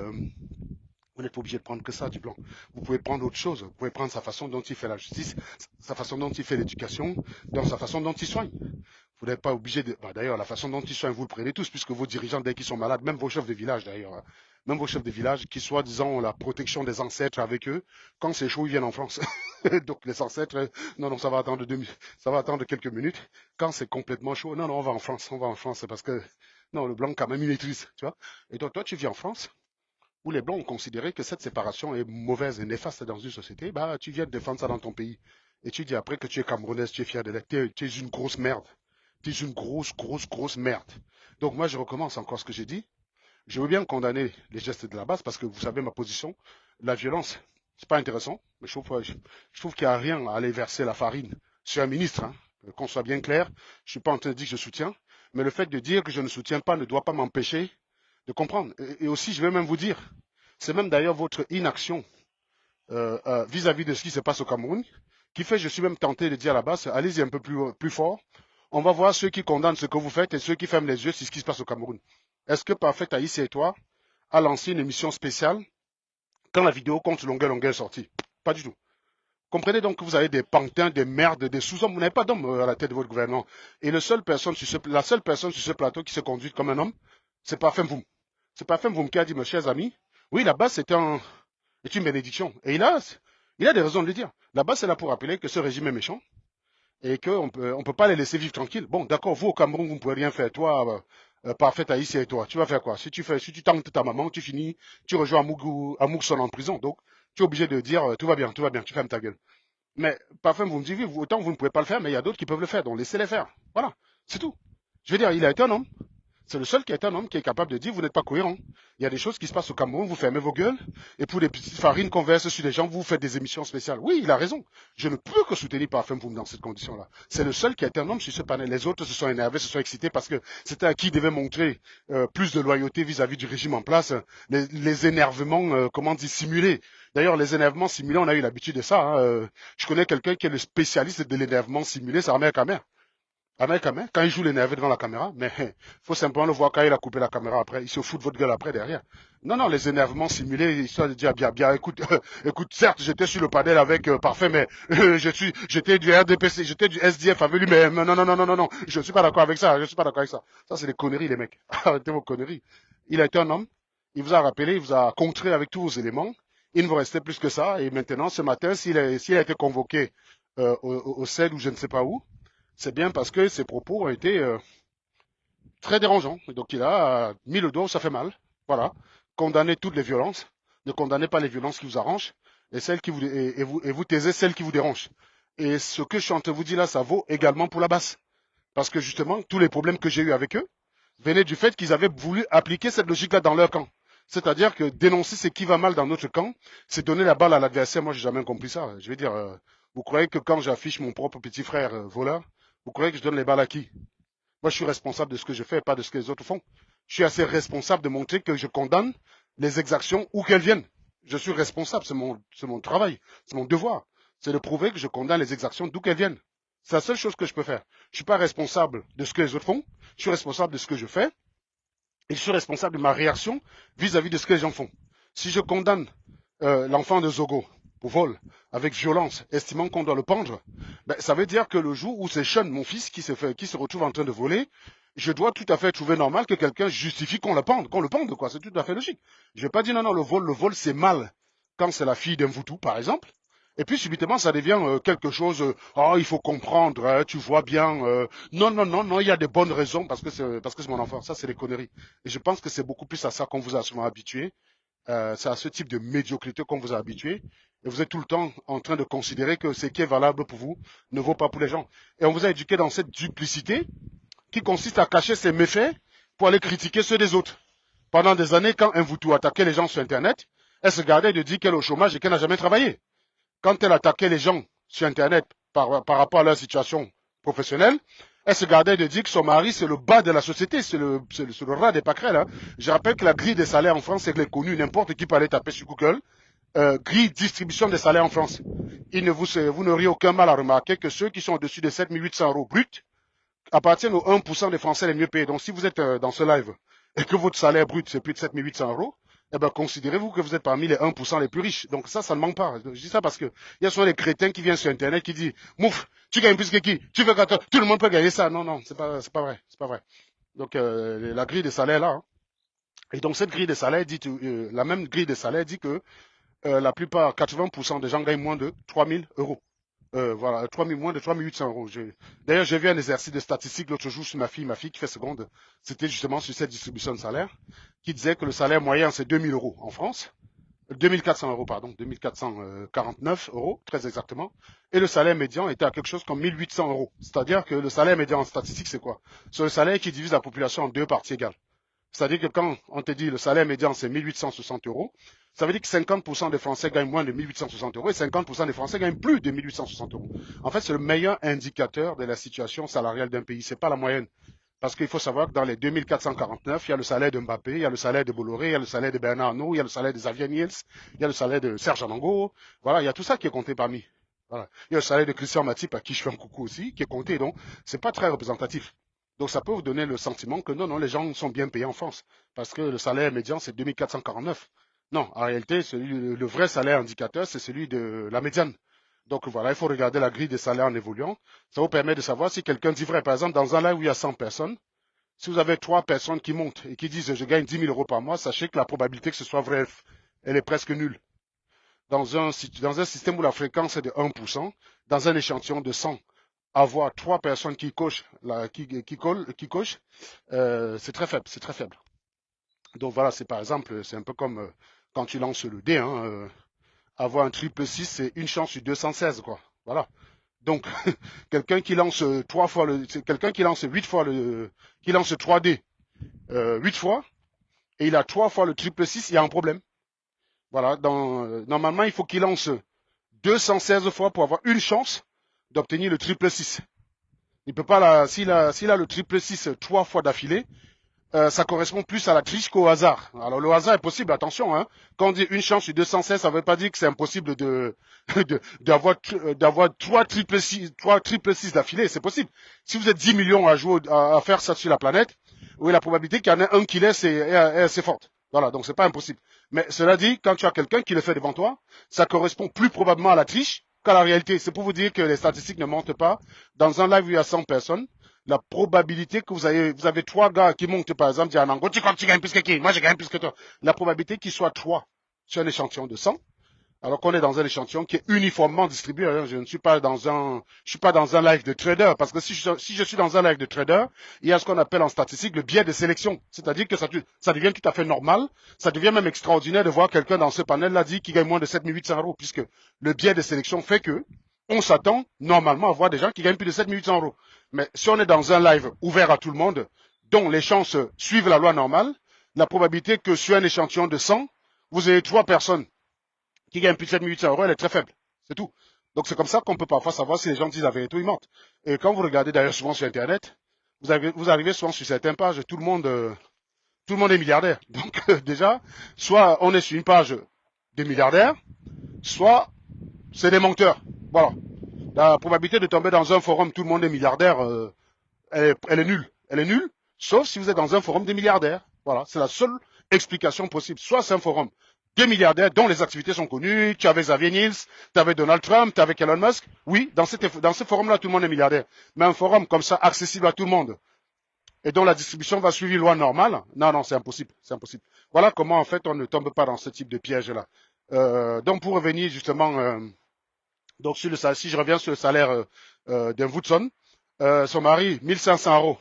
Vous n'êtes pas obligé de prendre que ça, du blanc. Vous pouvez prendre autre chose. Vous pouvez prendre sa façon dont il fait la justice, sa façon dont il fait l'éducation, dans sa façon dont il soigne. Vous n'êtes pas obligé de... Bah, d'ailleurs, la façon dont ils soignent, vous le prenez tous, puisque vos dirigeants, dès qu'ils sont malades, même vos chefs de village d'ailleurs, même vos chefs de village qui, soi-disant, ont la protection des ancêtres avec eux, quand c'est chaud, ils viennent en France. Donc les ancêtres, non, non, ça va attendre quelques minutes. Quand c'est complètement chaud, non, non, on va en France, c'est parce que, non, le blanc, quand même, il maîtrise, tu vois. Et donc, toi, tu vis en France, où les Blancs ont considéré que cette séparation est mauvaise et néfaste dans une société, bah, tu viens de défendre ça dans ton pays. Et tu dis après que tu es camerounaise, tu es fier de l'être, tu es une grosse merde. Tu es une grosse, grosse, grosse merde. Donc moi, je recommence encore ce que j'ai dit. Je veux bien condamner les gestes de la base parce que vous savez ma position. La violence, c'est pas intéressant. Mais je trouve qu'il n'y a rien à aller verser la farine sur un ministre. Hein. Qu'on soit bien clair, je ne suis pas en train de dire que je soutiens. Mais le fait de dire que je ne soutiens pas ne doit pas m'empêcher de comprendre. Et aussi, je vais même vous dire, c'est même d'ailleurs votre inaction vis-à-vis de ce qui se passe au Cameroun qui fait, je suis même tenté de dire à la base, allez-y un peu plus fort. On va voir ceux qui condamnent ce que vous faites et ceux qui ferment les yeux sur ce qui se passe au Cameroun. Est-ce que Parfait Aïs et toi a lancé une émission spéciale quand la vidéo contre Longueuil est sortie? Pas du tout. Comprenez donc que vous avez des pantins, des merdes, des sous-hommes. Vous n'avez pas d'homme à la tête de votre gouvernement. Et la seule personne sur ce plateau qui se conduit comme un homme, c'est Parfait Mvoum. C'est Parfait Mvoum qui a dit, mes chers amis, oui, là-bas, c'est une bénédiction. Et il a des raisons de le dire. Là-bas, c'est là pour rappeler que ce régime est méchant et qu'on on peut pas les laisser vivre tranquilles. Bon, d'accord, vous au Cameroun, vous ne pouvez rien faire. Toi, Parfait Haïtien et toi, tu vas faire quoi? Si tu tentes ta maman, tu finis, tu rejoins Amoukson en prison. Donc, tu es obligé de dire, tout va bien, tu fermes ta gueule. Mais Parfait, vous me dites, oui, autant vous ne pouvez pas le faire, mais il y a d'autres qui peuvent le faire. Donc, laissez-les faire. Voilà, c'est tout. Je veux dire, il a été un homme. C'est le seul qui est un homme qui est capable de dire vous n'êtes pas cohérent. Il y a des choses qui se passent au Cameroun, vous fermez vos gueules, et pour les petites farines qu'on verse sur les gens, vous faites des émissions spéciales. Oui, il a raison. Je ne peux que soutenir Parfum Poum dans cette condition-là. C'est le seul qui a été un homme sur ce panel. Les autres se sont énervés, se sont excités parce que c'était à qui devait montrer plus de loyauté vis-à-vis du régime en place. Les énervements, comment dire, simulés. D'ailleurs, les énervements simulés, on a eu l'habitude de ça. Hein. Je connais quelqu'un qui est le spécialiste de l'énervement simulé, c'est Ahmed Kamer. Avec Kamer, quand il joue l'énervé devant la caméra, mais il faut simplement le voir quand il a coupé la caméra après, il se fout de votre gueule après derrière. Non, non, les énervements simulés, histoire de dire bien, bien, écoute, écoute, certes, j'étais sur le panel avec Parfait, mais j'étais du RDPC, j'étais du SDF avec lui, mais non, non, non, non, non, non, non, je ne suis pas d'accord avec ça, je ne suis pas d'accord avec ça. Ça, c'est des conneries, les mecs. Arrêtez vos conneries. Il a été un homme, il vous a rappelé, il vous a contré avec tous vos éléments, il ne vous restait plus que ça, et maintenant, ce matin, s'il a été convoqué au CED ou je ne sais pas où, c'est bien parce que ses propos ont été très dérangeants. Et donc il a mis le doigt où ça fait mal. Voilà. Condamnez toutes les violences. Ne condamnez pas les violences qui vous arrangent et vous taisez celles qui vous dérangent. Et ce que je suis en train de vous dire là, ça vaut également pour la basse. Parce que justement, tous les problèmes que j'ai eus avec eux venaient du fait qu'ils avaient voulu appliquer cette logique-là dans leur camp. C'est-à-dire que dénoncer ce qui va mal dans notre camp, c'est donner la balle à l'adversaire. Moi, j'ai jamais compris ça. Je veux dire, vous croyez que quand j'affiche mon propre petit frère voleur, vous croyez que je donne les balles à qui? Moi, je suis responsable de ce que je fais, pas de ce que les autres font. Je suis assez responsable de montrer que je condamne les exactions où qu'elles viennent. Je suis responsable, c'est mon travail, c'est mon devoir. C'est de prouver que je condamne les exactions d'où qu'elles viennent. C'est la seule chose que je peux faire. Je suis pas responsable de ce que les autres font. Je suis responsable de ce que je fais. Et je suis responsable de ma réaction vis-à-vis de ce que les gens font. Si je condamne l'enfant de Zogo au vol avec violence, estimant qu'on doit le pendre, ben, ça veut dire que le jour où c'est Sean, mon fils, qui se retrouve en train de voler, je dois tout à fait trouver normal que quelqu'un justifie qu'on le pende, quoi. C'est tout à fait logique. Je vais pas dire non, non, le vol c'est mal quand c'est la fille d'un Voutou, par exemple. Et puis subitement, ça devient quelque chose. Oh, il faut comprendre, hein, tu vois bien. Non, non, non, non, il y a des bonnes raisons parce que c'est mon enfant. Ça, c'est des conneries. Et je pense que c'est beaucoup plus à ça qu'on vous a souvent habitué. C'est à ce type de médiocrité qu'on vous a habitué. Et vous êtes tout le temps en train de considérer que ce qui est valable pour vous ne vaut pas pour les gens. Et on vous a éduqué dans cette duplicité qui consiste à cacher ses méfaits pour aller critiquer ceux des autres. Pendant des années, quand un Voutou attaquait les gens sur Internet, elle se gardait de dire qu'elle est au chômage et qu'elle n'a jamais travaillé. Quand elle attaquait les gens sur Internet par rapport à leur situation professionnelle, elle se gardait de dire que son mari, c'est le bas de la société, c'est le rat des pâquerettes. Hein. Je rappelle que la grille des salaires en France, c'est connu, n'importe qui peut aller taper sur Google. Grille distribution des salaires en France. Vous n'auriez aucun mal à remarquer que ceux qui sont au-dessus de 7 800 euros bruts appartiennent aux 1% des Français les mieux payés. Donc si vous êtes dans ce live et que votre salaire brut c'est plus de 7 800 euros, eh ben considérez-vous que vous êtes parmi les 1% les plus riches. Donc ça ne manque pas. Je dis ça parce que il y a souvent des crétins qui viennent sur Internet qui disent Mouf, tu gagnes plus que qui? Tu veux que tout le monde peut gagner ça? Non, non, c'est pas vrai, c'est pas vrai. Donc la grille des salaires là. Hein. Et donc cette grille des salaires dit, la même grille des salaires dit que la plupart, 80% des gens gagnent moins de 3 000 euros. Voilà, 3 000, moins de 3 800 euros. D'ailleurs, j'ai vu un exercice de statistique l'autre jour sur ma fille qui fait seconde. C'était justement sur cette distribution de salaire, qui disait que le salaire moyen, c'est 2 000 euros en France. 2 400 euros, pardon, 2 449 euros, très exactement. Et le salaire médian était à quelque chose comme 1 800 euros. C'est-à-dire que le salaire médian en statistique, c'est quoi? C'est le salaire qui divise la population en deux parties égales. C'est-à-dire que quand on te dit le salaire médian c'est 1 860 euros, ça veut dire que 50% des Français gagnent moins de 1 860 euros et 50% des Français gagnent plus de 1 860 euros. En fait, c'est le meilleur indicateur de la situation salariale d'un pays. C'est pas la moyenne. Parce qu'il faut savoir que dans les 2449, il y a le salaire de Mbappé, il y a le salaire de Bolloré, il y a le salaire de Bernard Arnault, il y a le salaire de Xavier Niels, il y a le salaire de Serge Anango. Voilà, il y a tout ça qui est compté parmi. Voilà. Il y a le salaire de Christian Matip, à qui je fais un coucou aussi, qui est compté. Donc, c'est pas très représentatif. Donc, ça peut vous donner le sentiment que non, non, les gens sont bien payés en France. Parce que le salaire médian, c'est 2449. Non, en réalité, le vrai salaire indicateur, c'est celui de la médiane. Donc voilà, il faut regarder la grille des salaires en évoluant. Ça vous permet de savoir si quelqu'un dit vrai. Par exemple, dans un live où il y a 100 personnes, si vous avez 3 personnes qui montent et qui disent je gagne 10 000 euros par mois, sachez que la probabilité que ce soit vrai, elle est presque nulle. Dans un système où la fréquence est de 1%, dans un échantillon de 100, avoir 3 personnes qui cochent, c'est très faible, c'est très faible. Donc voilà, c'est par exemple, c'est un peu comme quand tu lances le dé, hein, avoir un triple 6, c'est une chance sur 216, quoi. Voilà. Donc, quelqu'un qui lance 8 fois qui lance 3D 8 fois, et il a 3 fois le triple 6, il y a un problème. Voilà. Normalement, il faut qu'il lance 216 fois pour avoir une chance d'obtenir le triple 6. Il peut pas, s'il a le triple 6 3 fois d'affilée, ça correspond plus à la triche qu'au hasard. Alors le hasard est possible, attention. Hein. Quand on dit une chance sur 216, ça ne veut pas dire que c'est impossible d'avoir 3 triple 6 d'affilée. C'est possible. Si vous êtes 10 millions à jouer à faire ça sur la planète, oui, la probabilité qu'il y en ait un qui laisse est assez forte. Voilà, donc c'est pas impossible. Mais cela dit, quand tu as quelqu'un qui le fait devant toi, ça correspond plus probablement à la triche qu'à la réalité. C'est pour vous dire que les statistiques ne mentent pas. Dans un live où il y a 100 personnes, la probabilité que vous avez 3 gars qui montent, par exemple, dire Anango, tu gagnes plus que qui? Moi, je gagne plus que toi. La probabilité qu'il soit 3 sur un échantillon de 100, alors qu'on est dans un échantillon qui est uniformément distribué. Hein. Je suis pas dans un live de trader, parce que si je suis dans un live de trader, il y a ce qu'on appelle en statistique le biais de sélection. C'est-à-dire que ça devient tout à fait normal, ça devient même extraordinaire de voir quelqu'un dans ce panel-là dire qu'il gagne moins de 7 800 euros, puisque le biais de sélection fait que on s'attend normalement à voir des gens qui gagnent plus de 7 800 euros. Mais si on est dans un live ouvert à tout le monde, dont les chances suivent la loi normale, la probabilité que sur un échantillon de 100, vous ayez 3 personnes qui gagnent plus de 7 800 euros, elle est très faible. C'est tout. Donc c'est comme ça qu'on peut parfois savoir si les gens disent la vérité ou ils mentent. Et quand vous regardez d'ailleurs souvent sur Internet, vous arrivez souvent sur certaines pages, tout le monde est milliardaire. Donc déjà, soit on est sur une page des milliardaires, soit c'est des menteurs. Voilà. La probabilité de tomber dans un forum, tout le monde est milliardaire, elle est nulle. Elle est nulle, sauf si vous êtes dans un forum des milliardaires. Voilà, c'est la seule explication possible. Soit c'est un forum des milliardaires dont les activités sont connues. Tu avais Xavier Niels, tu avais Donald Trump, tu avais Elon Musk. Oui, dans ce forum-là, tout le monde est milliardaire. Mais un forum comme ça, accessible à tout le monde, et dont la distribution va suivre une loi normale, non, non, c'est impossible, c'est impossible. Voilà comment, en fait, on ne tombe pas dans ce type de piège-là. Donc, pour revenir justement, donc sur le salaire, si je reviens sur le salaire d'un Woodson, son mari, 1500 €. Vous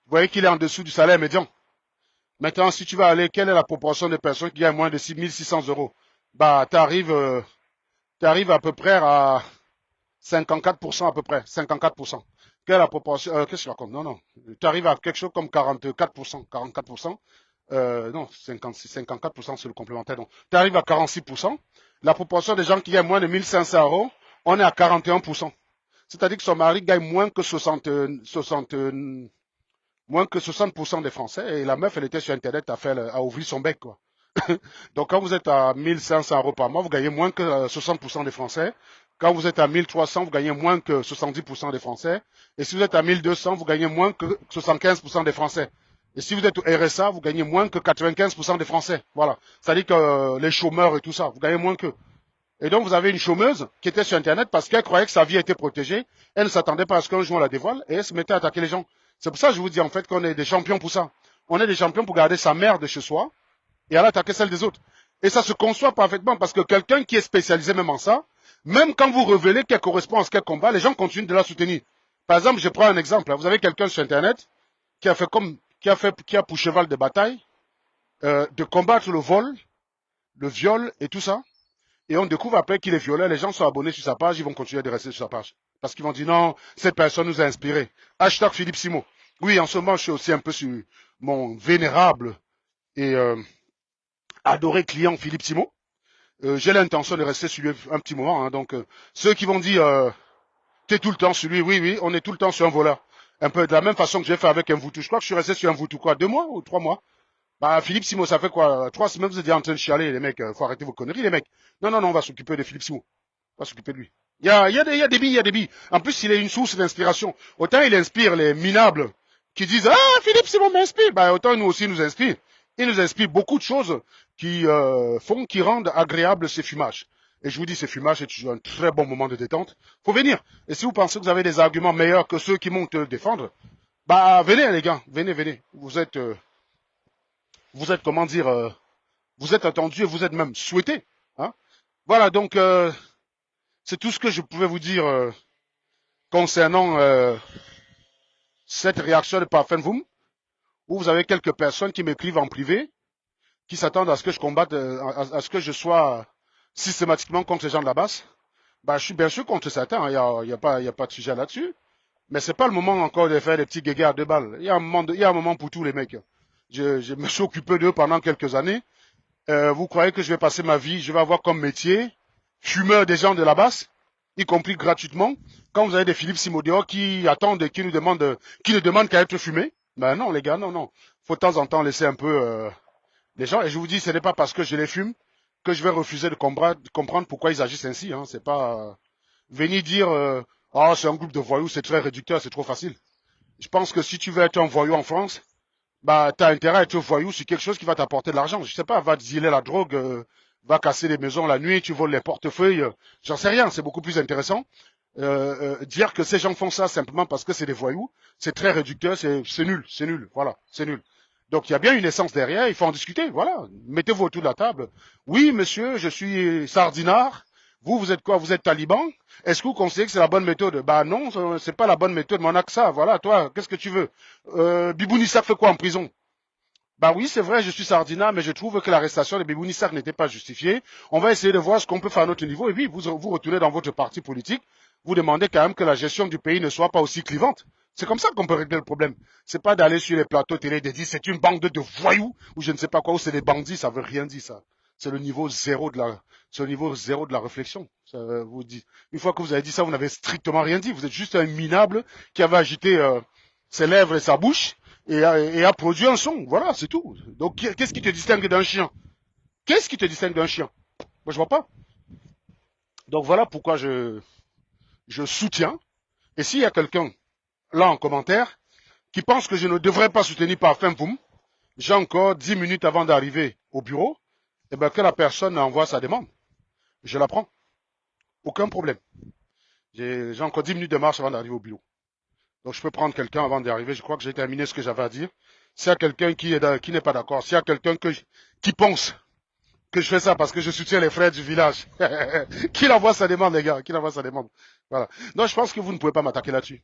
voyez qu'il est en dessous du salaire médian. Maintenant, si tu vas aller, quelle est la proportion de personnes qui gagnent moins de 6 600 € Bah, t'arrives à peu près à 54% à peu près, 54%. Quelle est la proportion qu'est-ce que je raconte? Non, non. Tu arrives à quelque chose comme 44%, 44%. Non, 56, 54% c'est le complémentaire. Donc, tu arrives à 46%. La proportion des gens qui gagnent moins de 1500 €, on est à 41%. C'est-à-dire que son mari gagne moins que 60% des Français. Et la meuf, elle était sur Internet à ouvrir son bec, quoi. Donc, quand vous êtes à 1500 € par mois, vous gagnez moins que 60% des Français. Quand vous êtes à 1300, vous gagnez moins que 70% des Français. Et si vous êtes à 1200, vous gagnez moins que 75% des Français. Et si vous êtes au RSA, vous gagnez moins que 95% des Français. Voilà. C'est-à-dire que les chômeurs et tout ça, vous gagnez moins qu'eux. Et donc, vous avez une chômeuse qui était sur Internet parce qu'elle croyait que sa vie était protégée. Elle ne s'attendait pas à ce qu'un jour on la dévoile et elle se mettait à attaquer les gens. C'est pour ça que je vous dis en fait qu'on est des champions pour ça. On est des champions pour garder sa mère de chez soi et aller attaquer celle des autres. Et ça se conçoit parfaitement parce que quelqu'un qui est spécialisé même en ça, même quand vous révélez qu'elle correspond à ce qu'elle combat, les gens continuent de la soutenir. Par exemple, je prends un exemple. Vous avez quelqu'un sur Internet qui a pour cheval de bataille de combattre le vol, le viol et tout ça. Et on découvre après qu'il est violé. Les gens sont abonnés sur sa page, ils vont continuer de rester sur sa page. Parce qu'ils vont dire non, cette personne nous a inspiré. Hashtag Philippe Simo. Oui, en ce moment, je suis aussi un peu sur mon vénérable et adoré client Philippe Simo. J'ai l'intention de rester sur lui un petit moment. Hein, donc, ceux qui vont dire t'es tout le temps sur lui, oui, oui, on est tout le temps sur un voleur. Un peu de la même façon que j'ai fait avec un Voutou. Je crois que je suis resté sur un Voutou quoi, 2 mois ou 3 mois. Bah, Philippe Simo, ça fait quoi? 3 semaines, vous êtes en train de chialer, les mecs. Faut arrêter vos conneries, les mecs. Non, non, non, on va s'occuper de Philippe Simo. On va s'occuper de lui. Il y a des billes, il y a des billes. En plus, il est une source d'inspiration. Autant il inspire les minables qui disent ah, Philippe Simo m'inspire. Bah, autant nous aussi nous inspire. Il nous inspire beaucoup de choses qui rendent agréable ces fumages. Et je vous dis, ces fumages, c'est toujours un très bon moment de détente. Faut venir. Et si vous pensez que vous avez des arguments meilleurs que ceux qui montent le défendre, bah, venez, les gars. Venez, venez. Vous êtes, comment dire, vous êtes attendu et vous êtes même souhaité. Hein. Voilà, donc, c'est tout ce que je pouvais vous dire concernant cette réaction de Parfenvoum, où vous avez quelques personnes qui m'écrivent en privé, qui s'attendent à ce que je combatte, à ce que je sois systématiquement contre les gens de la basse. Bah, je suis bien sûr contre certains, il n'y a pas de sujet là-dessus. Mais c'est pas le moment encore de faire des petits guéguerres à 2 balles. Il y a un moment pour tous les mecs. Je me suis occupé d'eux pendant quelques années. Vous croyez que je vais passer ma vie, je vais avoir comme métier fumeur des gens de la basse, y compris gratuitement, quand vous avez des Philippe Simodéo qui attendent et qui ne demandent qu'à être fumés? Ben non, les gars, non, non. Faut de temps en temps laisser un peu les gens. Et je vous dis, ce n'est pas parce que je les fume que je vais refuser de comprendre pourquoi ils agissent ainsi. Hein. C'est pas venir dire ah, c'est un groupe de voyous, c'est très réducteur, c'est trop facile. Je pense que si tu veux être un voyou en France, bah, tu as intérêt à être voyou sur quelque chose qui va t'apporter de l'argent. Je sais pas, va dealer la drogue, va casser les maisons la nuit, tu voles les portefeuilles, j'en sais rien, c'est beaucoup plus intéressant. Dire que ces gens font ça simplement parce que c'est des voyous, c'est très réducteur, c'est nul, voilà, c'est nul. Donc il y a bien une essence derrière, il faut en discuter, voilà. Mettez-vous autour de la table. Oui, monsieur, je suis sardinard. Vous êtes quoi? Vous êtes taliban? Est-ce que vous considérez que c'est la bonne méthode? Bah non, c'est pas la bonne méthode, mais on a que ça. Voilà, toi, qu'est-ce que tu veux? Bibounissa fait quoi en prison? Bah oui, c'est vrai, je suis sardinard, mais je trouve que l'arrestation de Bibounissa n'était pas justifiée. On va essayer de voir ce qu'on peut faire à notre niveau. Et puis, vous retournez dans votre parti politique. Vous demandez quand même que la gestion du pays ne soit pas aussi clivante. C'est comme ça qu'on peut régler le problème. C'est pas d'aller sur les plateaux télé et de dire c'est une bande de voyous ou je ne sais pas quoi, ou c'est des bandits, ça veut rien dire ça. C'est le niveau zéro de la réflexion. Ça vous dit. Une fois que vous avez dit ça, vous n'avez strictement rien dit. Vous êtes juste un minable qui avait agité ses lèvres et sa bouche et a produit un son. Voilà, c'est tout. Donc, qu'est-ce qui te distingue d'un chien? Qu'est-ce qui te distingue d'un chien? Moi, je vois pas. Donc, voilà pourquoi je soutiens. Et s'il y a quelqu'un, là, en commentaire, qui pense que je ne devrais pas soutenir Parfum Poum, j'ai encore 10 minutes avant d'arriver au bureau, et bien que la personne envoie sa demande. Je la prends. Aucun problème. J'ai encore 10 minutes de marche avant d'arriver au bureau. Donc je peux prendre quelqu'un avant d'y arriver. Je crois que j'ai terminé ce que j'avais à dire. S'il y a quelqu'un qui n'est pas d'accord, s'il y a quelqu'un qui pense que je fais ça parce que je soutiens les frères du village, qu'il envoie sa demande, les gars, qu'il envoie sa demande. Voilà. Donc je pense que vous ne pouvez pas m'attaquer là-dessus.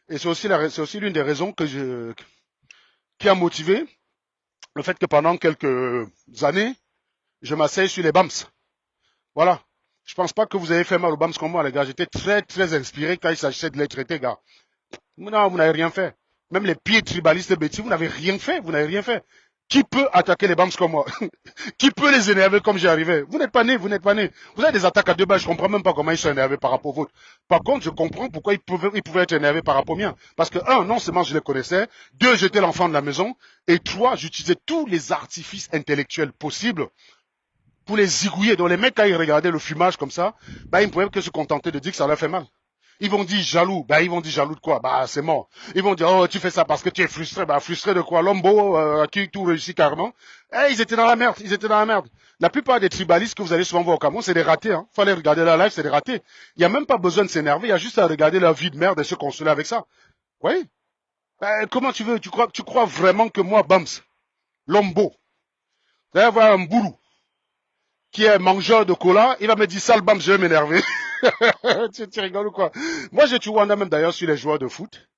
Et c'est aussi l'une des raisons qui a motivé le fait que pendant quelques années, je m'asseye sur les BAMS. Voilà. Je pense pas que vous avez fait mal aux BAMS comme moi, les gars. J'étais très, très inspiré quand il s'agissait de les traiter, gars. Non, vous n'avez rien fait. Même les pieds tribalistes bêtis, vous n'avez rien fait. Vous n'avez rien fait. Qui peut attaquer les BAMS comme moi? Qui peut les énerver comme j'y arrivais? Vous n'êtes pas né, vous n'êtes pas né. Vous avez des attaques à deux balles, je comprends même pas comment ils sont énervés par rapport aux vôtres. Par contre, je comprends pourquoi ils pouvaient être énervés par rapport aux miens. Parce que, un, non seulement je les connaissais, deux, j'étais l'enfant de la maison, et trois, j'utilisais tous les artifices intellectuels possibles pour les zigouiller. Donc les mecs, quand ils regardaient le fumage comme ça, bah, ils ne pouvaient que se contenter de dire que ça leur fait mal. Ils vont dire jaloux. Bah, ils vont dire jaloux de quoi? Bah, c'est mort. Ils vont dire, oh, tu fais ça parce que tu es frustré. Bah, frustré de quoi? Lombo, qui tout réussit carrément. Eh, ils étaient dans la merde. Ils étaient dans la merde. La plupart des tribalistes que vous allez souvent voir au Cameroun, c'est des ratés, hein. Fallait regarder la live, c'est des ratés. Il n'y a même pas besoin de s'énerver. Il y a juste à regarder leur vie de merde et se consoler avec ça. Oui. Bah, comment tu veux? Tu crois vraiment que moi, Bams, Lombo, vous allez voir un boulou qui est mangeur de cola, il va me dire, sale Bams, je vais m'énerver. Tu rigoles ou quoi? Moi, j'ai tué Wanda même d'ailleurs sur les joueurs de foot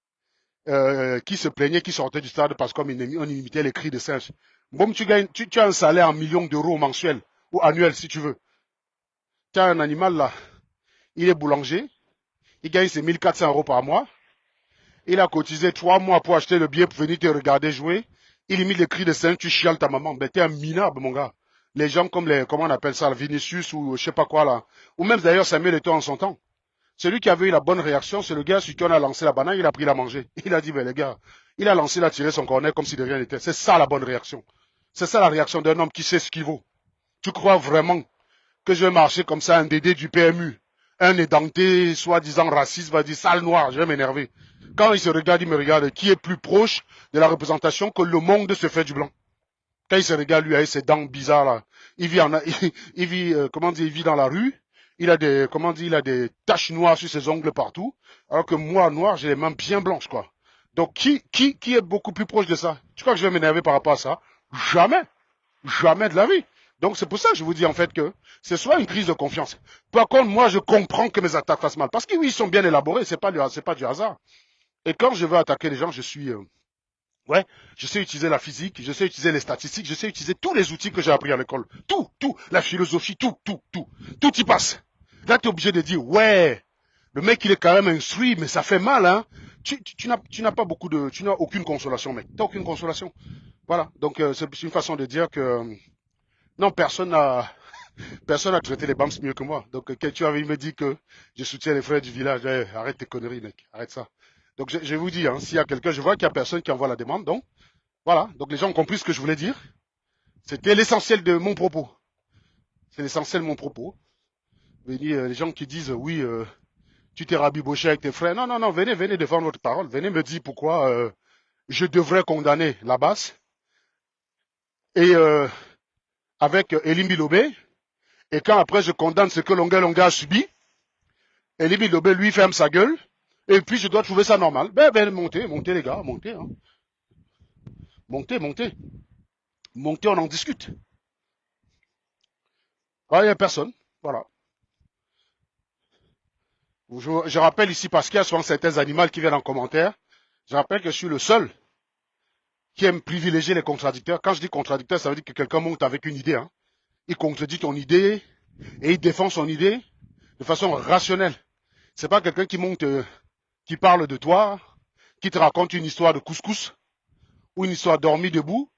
qui se plaignaient, qui sortaient du stade parce qu'on imitait les cris de singe. Bon, tu as un salaire en millions d'euros mensuel ou annuel si tu veux. Tu as un animal là, il est boulanger, il gagne ses 1400 € par mois, il a cotisé 3 mois pour acheter le billet pour venir te regarder jouer, il imite les cris de singe, tu chiales ta maman. Ben, t'es un minable, mon gars. Les gens comme comment on appelle ça, Vinicius ou je sais pas quoi là, ou même d'ailleurs Samuel Eto'o en son temps. Celui qui avait eu la bonne réaction, c'est le gars sur qui on a lancé la banane, il a pris la manger. Il a dit, ben les gars, il a lancé, il a tiré son cornet comme si de rien n'était. C'est ça la bonne réaction. C'est ça la réaction d'un homme qui sait ce qu'il vaut. Tu crois vraiment que je vais marcher comme ça, un dédé du PMU, un édenté, soi-disant raciste, va dire sale noir, je vais m'énerver. Quand il se regarde, il me regarde, qui est plus proche de la représentation que le monde se fait du blanc. Quand il se regarde, lui, avec ses dents bizarres là, il vit, il vit dans la rue, il a des taches noires sur ses ongles partout, alors que moi, noir, j'ai les mains bien blanches, quoi. Donc, qui est beaucoup plus proche de ça? Tu crois que je vais m'énerver par rapport à ça? Jamais. Jamais de la vie. Donc, c'est pour ça que je vous dis, en fait, que c'est soit une crise de confiance. Par contre, moi, je comprends que mes attaques fassent mal. Parce que oui, ils sont bien élaborés, c'est pas du hasard. Et quand je veux attaquer les gens, ouais, je sais utiliser la physique, je sais utiliser les statistiques, je sais utiliser tous les outils que j'ai appris à l'école. Tout, la philosophie, tout y passe. Là, tu es obligé de dire, ouais, le mec, il est quand même instruit, mais ça fait mal, hein. Tu n'as pas tu n'as aucune consolation, mec. Tu n'as aucune consolation. Voilà. Donc, c'est une façon de dire que, non, personne n'a traité les BAMS mieux que moi. Donc, quand tu avais me dit que je soutiens les frères du village, arrête tes conneries, mec. Arrête ça. Donc, je vous dis, hein, s'il y a quelqu'un, je vois qu'il n'y a personne qui envoie la demande. Donc, voilà. Donc, les gens ont compris ce que je voulais dire. C'était l'essentiel de mon propos. C'est l'essentiel de mon propos. Les gens qui disent, oui, tu t'es rabiboché avec tes frères. Non, non, non, venez défendre votre parole. Venez me dire pourquoi je devrais condamner la basse. Et avec Elim Bilobé. Et quand après je condamne ce que Longa a subi, Elim Bilobé lui ferme sa gueule. Et puis je dois trouver ça normal. Ben montez les gars, montez. Hein. Montez, on en discute. Ah, il n'y a personne. Voilà. Je rappelle ici, parce qu'il y a souvent certains animaux qui viennent en commentaire, je rappelle que je suis le seul qui aime privilégier les contradicteurs. Quand je dis contradicteur, ça veut dire que quelqu'un monte avec une idée. Hein. Il contredit ton idée et il défend son idée de façon rationnelle. C'est pas quelqu'un qui monte, qui parle de toi, qui te raconte une histoire de couscous ou une histoire dormie debout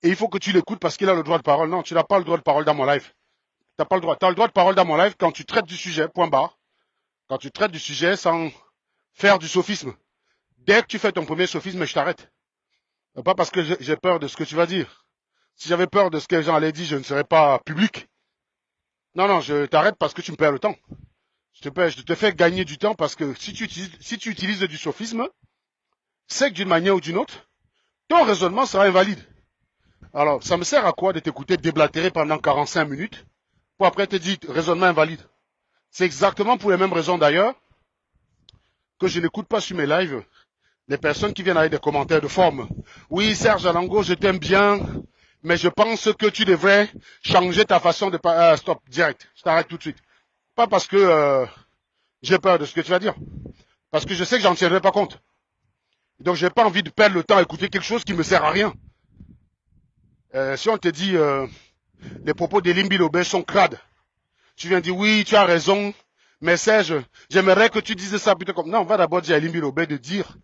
et il faut que tu l'écoutes parce qu'il a le droit de parole. Non, tu n'as pas le droit de parole dans mon live. T'as pas le droit. Tu as le droit de parole dans mon live quand tu traites du sujet, point barre. Quand tu traites du sujet sans faire du sophisme. Dès que tu fais ton premier sophisme, je t'arrête. Pas parce que j'ai peur de ce que tu vas dire. Si j'avais peur de ce que les gens allaient dire, je ne serais pas public. Non, non, je t'arrête parce que tu me perds le temps. Je te fais gagner du temps parce que si tu utilises du sophisme, c'est que d'une manière ou d'une autre, ton raisonnement sera invalide. Alors, ça me sert à quoi de t'écouter déblatérer pendant 45 minutes pour après te dire raisonnement invalide? C'est exactement pour les mêmes raisons d'ailleurs que je n'écoute pas sur mes lives Les personnes qui viennent avec des commentaires de forme. Oui, Serge Alango, je t'aime bien, mais je pense que tu devrais changer ta façon de parler. Stop, direct. Je t'arrête tout de suite. Pas parce que j'ai peur de ce que tu vas dire. Parce que je sais que j'en tiendrai pas compte. Donc, j'ai pas envie de perdre le temps à écouter quelque chose qui me sert à rien. Si on te dit les propos d'Elimbi Lobé sont crades, tu viens dire oui, tu as raison, mais Serge, j'aimerais que tu dises ça plutôt comme... Non, on va d'abord dire à Elimbi Lobé de dire,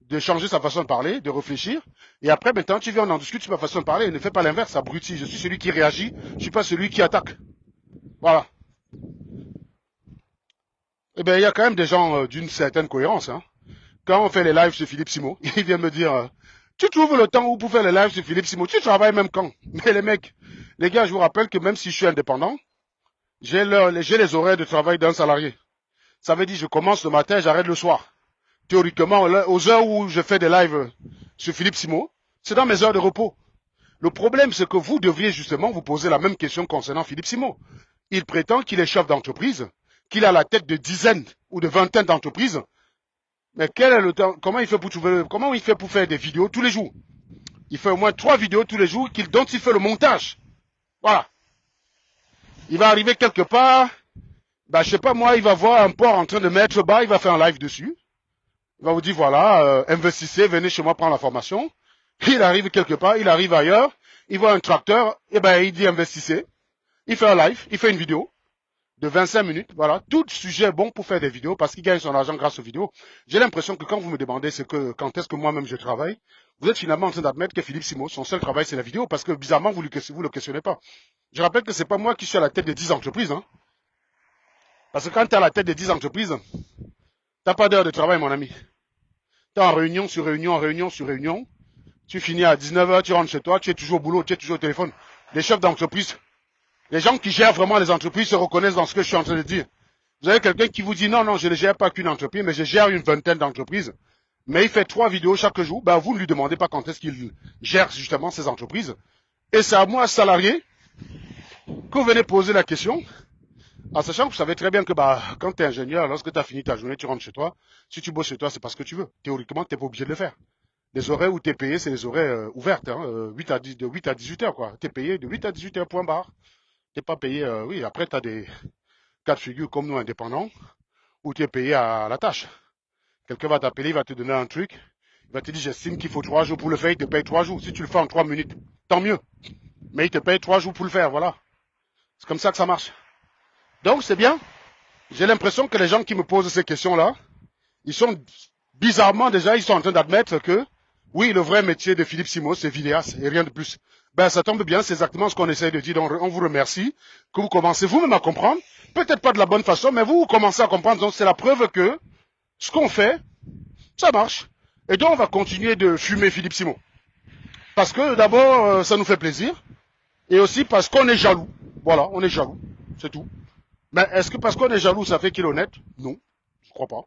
de changer sa façon de parler, de réfléchir, et après maintenant tu viens, on en discute sur ma façon de parler, et ne fais pas l'inverse, abruti. Je suis celui qui réagit, je suis pas celui qui attaque. Voilà. Eh bien, il y a quand même des gens d'une certaine cohérence, hein. Quand on fait les lives sur Philippe Simo, il vient me dire, tu trouves le temps où pour faire les lives sur Philippe Simo, tu travailles même quand? Mais les mecs, les gars, je vous rappelle que même si je suis indépendant, j'ai les horaires de travail d'un salarié. Ça veut dire je commence le matin, j'arrête le soir. Théoriquement, aux heures où je fais des lives sur Philippe Simo, c'est dans mes heures de repos. Le problème, c'est que vous devriez justement vous poser la même question concernant Philippe Simo. Il prétend qu'il est chef d'entreprise, qu'il a la tête de dizaines ou de vingtaines d'entreprises. Mais quel est le temps? Comment il fait pour faire des vidéos tous les jours? Il fait au moins 3 vidéos tous les jours dont il fait le montage. Voilà. Il va arriver quelque part, je sais pas moi, il va voir un port en train de mettre bas, il va faire un live dessus. Il va vous dire voilà, investissez, venez chez moi prendre la formation. Il arrive quelque part, il arrive ailleurs, il voit un tracteur, il dit investissez. Il fait un live, il fait une vidéo de 25 minutes, voilà. Tout sujet est bon pour faire des vidéos parce qu'il gagne son argent grâce aux vidéos. J'ai l'impression que quand vous me demandez quand est-ce que moi-même je travaille, vous êtes finalement en train d'admettre que Philippe Simo, son seul travail c'est la vidéo parce que bizarrement vous le questionnez pas. Je rappelle que c'est pas moi qui suis à la tête de 10 entreprises, hein. Parce que quand tu es à la tête de 10 entreprises, t'as pas d'heure de travail, mon ami. Tu es en réunion sur réunion, en réunion sur réunion. Tu finis à 19h, tu rentres chez toi, tu es toujours au boulot, tu es toujours au téléphone. Les chefs d'entreprise, les gens qui gèrent vraiment les entreprises se reconnaissent dans ce que je suis en train de dire. Vous avez quelqu'un qui vous dit non, non, je ne gère pas qu'une entreprise, mais je gère une vingtaine d'entreprises. Mais il fait 3 vidéos chaque jour. Vous ne lui demandez pas quand est-ce qu'il gère justement ces entreprises. Et c'est à moi, salarié, que vous venez poser la question. En sachant que vous savez très bien que quand tu es ingénieur, lorsque tu as fini ta journée, tu rentres chez toi. Si tu bosses chez toi, c'est parce que tu veux. Théoriquement, tu n'es pas obligé de le faire. Les horaires où tu es payé, c'est les horaires ouvertes, hein, de 8 à 18 heures, quoi. Tu es payé de 8 à 18 heures, point barre. Tu n'es pas payé, oui, après tu as des cas de figure comme nous indépendants, où tu es payé à la tâche. Quelqu'un va t'appeler, il va te donner un truc, il va te dire j'estime qu'il faut 3 jours pour le faire, il te paye 3 jours. Si tu le fais en 3 minutes, tant mieux. Mais il te paye 3 jours pour le faire, voilà. C'est comme ça que ça marche. Donc c'est bien. J'ai l'impression que les gens qui me posent ces questions-là, ils sont bizarrement déjà, ils sont en train d'admettre que oui, le vrai métier de Philippe Simo, c'est vidéaste et rien de plus. Ça tombe bien, c'est exactement ce qu'on essaie de dire. Donc on vous remercie, que vous commencez vous-même à comprendre. Peut-être pas de la bonne façon, mais vous commencez à comprendre. Donc c'est la preuve que ce qu'on fait, ça marche. Et donc on va continuer de fumer Philippe Simo. Parce que d'abord, ça nous fait plaisir. Et aussi parce qu'on est jaloux. Voilà, on est jaloux. C'est tout. Mais est-ce que parce qu'on est jaloux, ça fait qu'il est honnête? Non, je crois pas.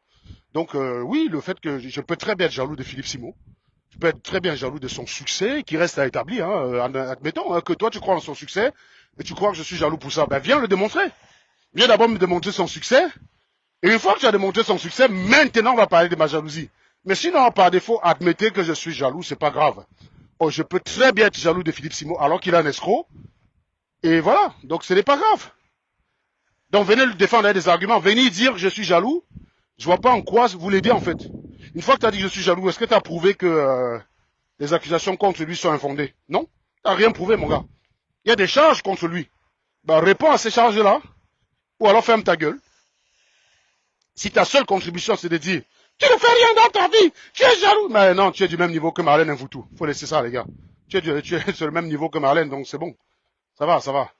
Donc oui, le fait que je peux très bien être jaloux de Philippe Simo. Je peux être très bien jaloux de son succès, qui reste à établir. Hein. Admettons que toi, tu crois en son succès, et tu crois que je suis jaloux pour ça. Viens le démontrer. Viens d'abord me démontrer son succès. Et une fois que tu as démontré son succès, maintenant, on va parler de ma jalousie. Mais sinon, par défaut, admettez que je suis jaloux, c'est pas grave. Oh, je peux très bien être jaloux de Philippe Simo, alors qu'il est un escroc. Et voilà. Donc, ce n'est pas grave. Donc, venez le défendre avec des arguments. Venez dire que je suis jaloux. Je vois pas en quoi vous l'aidez, en fait. Une fois que tu as dit que je suis jaloux, est-ce que tu as prouvé que les accusations contre lui sont infondées? Non, tu n'as rien prouvé, mon gars. Il y a des charges contre lui. Réponds à ces charges-là, ou alors ferme ta gueule. Si ta seule contribution, c'est de dire, tu ne fais rien dans ta vie, tu es jaloux. Mais non, tu es du même niveau que Marlène Invoutou. Faut laisser ça, les gars. Tu es sur le même niveau que Marlène, donc c'est bon. Ça va, ça va.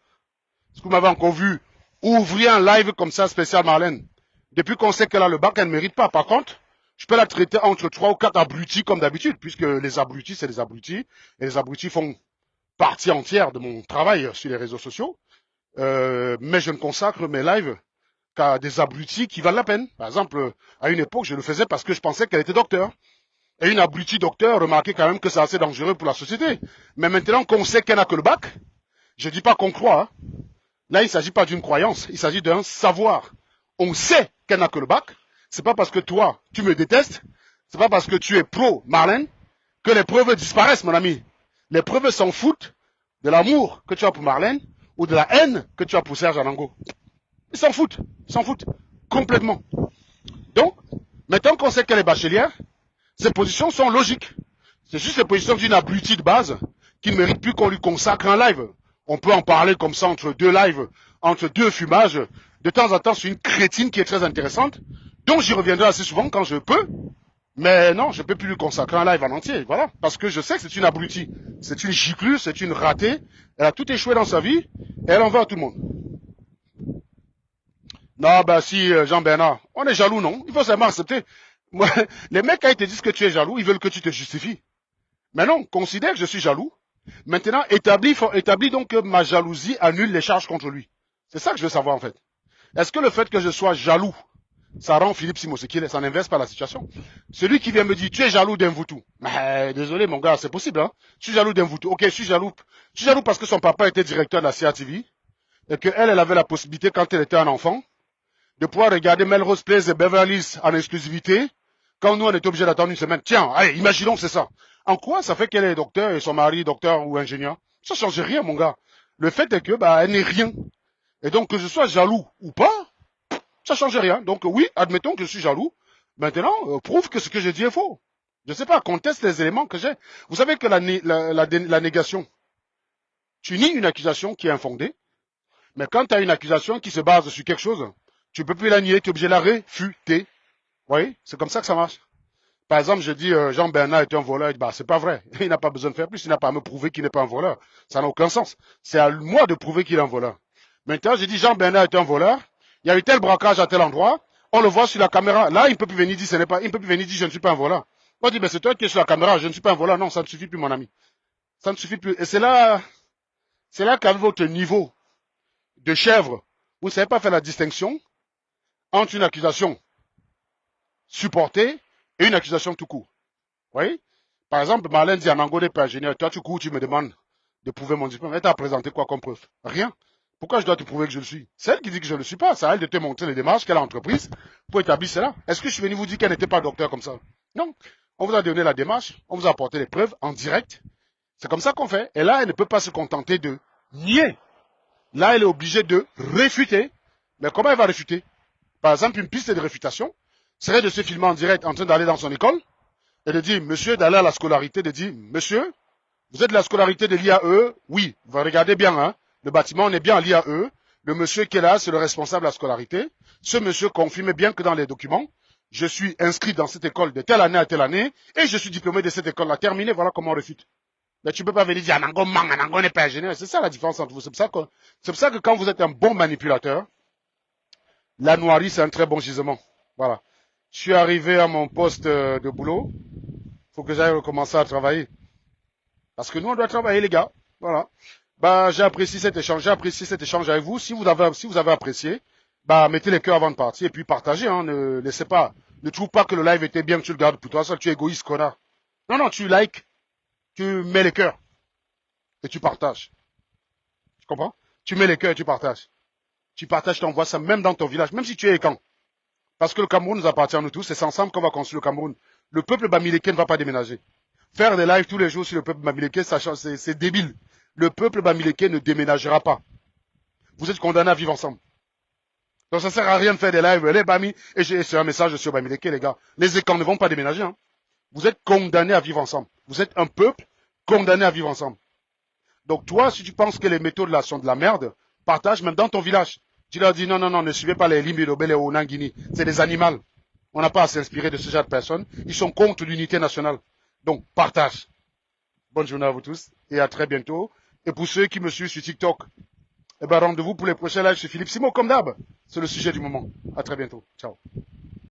Est-ce que vous m'avez encore vu ouvrir un live comme ça, spécial Marlène? Depuis qu'on sait qu'elle a le bac, elle ne mérite pas. Par contre, je peux la traiter entre 3 ou 4 abrutis comme d'habitude, puisque les abrutis, c'est des abrutis. Et les abrutis font partie entière de mon travail sur les réseaux sociaux. Mais je ne consacre mes lives qu'à des abrutis qui valent la peine. Par exemple, à une époque, je le faisais parce que je pensais qu'elle était docteur. Et une abruti docteur, remarquez quand même que c'est assez dangereux pour la société. Mais maintenant qu'on sait qu'elle n'a que le bac, je dis pas qu'on croit. Hein. Là, il ne s'agit pas d'une croyance, il s'agit d'un savoir. On sait qu'elle n'a que le bac. C'est pas parce que toi, tu me détestes C'est pas parce que tu es pro Marlène que les preuves disparaissent, mon ami. Les preuves s'en foutent de l'amour que tu as pour Marlène ou de la haine que tu as pour Serge Anango. Ils s'en foutent complètement. Donc, maintenant qu'on sait qu'elle est bachelière, ses positions sont logiques. C'est juste les positions d'une abrutie de base qui ne mérite plus qu'on lui consacre un live. On peut en parler comme ça entre deux lives, entre deux fumages. De temps en temps, c'est une crétine qui est très intéressante, dont j'y reviendrai assez souvent quand je peux. Mais non, je ne peux plus lui consacrer un live en entier, voilà. Parce que je sais que c'est une abrutie, c'est une giclue, c'est une ratée. Elle a tout échoué dans sa vie, et elle en veut à tout le monde. Non, bah si, Jean-Bernard, on est jaloux, non? Il faut seulement accepter. Moi, les mecs, quand ils te disent que tu es jaloux, ils veulent que tu te justifies. Mais non, considère que je suis jaloux. Maintenant, établis donc que ma jalousie annule les charges contre lui. C'est ça que je veux savoir, en fait. Est-ce que le fait que je sois jaloux, ça rend Philippe Simosekile, ça n'inverse pas la situation? Celui qui vient me dire, tu es jaloux d'un Voutou. Désolé, mon gars, c'est possible, hein? Je suis jaloux d'un Voutou. Ok, je suis jaloux parce que son papa était directeur de la CATV et qu'elle avait la possibilité, quand elle était un enfant, de pouvoir regarder Melrose Place et Beverly Hills en exclusivité, quand nous, on était obligés d'attendre une semaine. Tiens, allez, imaginons que c'est ça. En quoi ça fait qu'elle est docteur et son mari docteur ou ingénieur? Ça change rien, mon gars. Le fait est que, elle n'est rien. Et donc, que je sois jaloux ou pas, ça change rien. Donc, oui, admettons que je suis jaloux. Maintenant, prouve que ce que je dis est faux. Je sais pas, conteste les éléments que j'ai. Vous savez que la négation, tu nies une accusation qui est infondée, mais quand tu as une accusation qui se base sur quelque chose, tu peux plus la nier, tu es obligé de la réfuter. Vous voyez, c'est comme ça que ça marche. Par exemple, je dis Jean-Bernard est un voleur, c'est pas vrai. Il n'a pas besoin de faire plus, il n'a pas à me prouver qu'il n'est pas un voleur. Ça n'a aucun sens. C'est à moi de prouver qu'il est un voleur. Maintenant, je dis Jean-Bernard est un voleur, il y a eu tel braquage à tel endroit, on le voit sur la caméra. Là, il ne peut plus venir dire il peut plus venir dire je ne suis pas un voleur. On dit c'est toi qui es sur la caméra, je ne suis pas un voleur. Non, ça ne suffit plus, mon ami. Ça ne suffit plus. Et c'est là qu'avec votre niveau de chèvre, vous ne savez pas faire la distinction entre une accusation supportée et une accusation tout court. Vous voyez? Par exemple, Marlène dit Anango n'est pas ingénieur. Toi, tout court, tu me demandes de prouver mon diplôme. Elle t'a présenté quoi comme preuve? Rien. Pourquoi je dois te prouver que je le suis? C'est elle qui dit que je ne le suis pas. C'est à elle de te montrer les démarches qu'elle a entreprises pour établir cela. Est-ce que je suis venu vous dire qu'elle n'était pas docteur comme ça? Non. On vous a donné la démarche, on vous a apporté les preuves en direct. C'est comme ça qu'on fait. Et là, elle ne peut pas se contenter de nier. Là, elle est obligée de réfuter. Mais comment elle va réfuter? Par exemple, une piste de réfutation serait de se filmer en direct en train d'aller dans son école et de dire, monsieur, d'aller à la scolarité, de dire, monsieur, vous êtes de la scolarité de l'IAE? Oui, vous regardez bien, hein. Le bâtiment, on est bien à l'IAE. Le monsieur qui est là, c'est le responsable de la scolarité. Ce monsieur confirme bien que dans les documents, je suis inscrit dans cette école de telle année à telle année et je suis diplômé de cette école-là. Terminé, voilà comment on réfute. Mais tu ne peux pas venir dire, Anango n'est pas ingénieur. C'est ça la différence entre vous. C'est pour ça que quand vous êtes un bon manipulateur, la noirie, c'est un très bon gisement. Voilà. Je suis arrivé à mon poste de boulot. Il faut que j'aille recommencer à travailler. Parce que nous, on doit travailler, les gars. Voilà. J'ai apprécié cet échange. J'ai apprécié cet échange avec vous. Si vous avez apprécié, mettez les cœurs avant de partir et puis partagez. Hein. Ne laissez pas. Ne trouve pas que le live était bien, que tu le gardes pour toi seul. Tu es égoïste, connard. Non, tu likes, tu mets les cœurs et tu partages. Tu comprends? Tu mets les cœurs et tu partages. Tu partages, tu envoies ça même dans ton village, même si tu es écan. Parce que le Cameroun nous appartient à nous tous. C'est ensemble qu'on va construire le Cameroun. Le peuple bamileke ne va pas déménager. Faire des lives tous les jours sur le peuple bamileke, c'est débile. Le peuple bamileke ne déménagera pas. Vous êtes condamnés à vivre ensemble. Donc ça sert à rien de faire des lives, les Bami, et c'est un message sur Bamileke, les gars. Les écans ne vont pas déménager, hein. Vous êtes condamnés à vivre ensemble. Vous êtes un peuple condamné à vivre ensemble. Donc toi, si tu penses que les méthodes là sont de la merde, partage même dans ton village. Tu leur dis non, ne suivez pas les Limbirobel et Onangini. C'est des animaux. On n'a pas à s'inspirer de ce genre de personnes. Ils sont contre l'unité nationale. Donc partage. Bonne journée à vous tous et à très bientôt. Et pour ceux qui me suivent sur TikTok, rendez-vous pour les prochains lives chez Philippe Simon, comme d'hab. C'est le sujet du moment. À très bientôt. Ciao.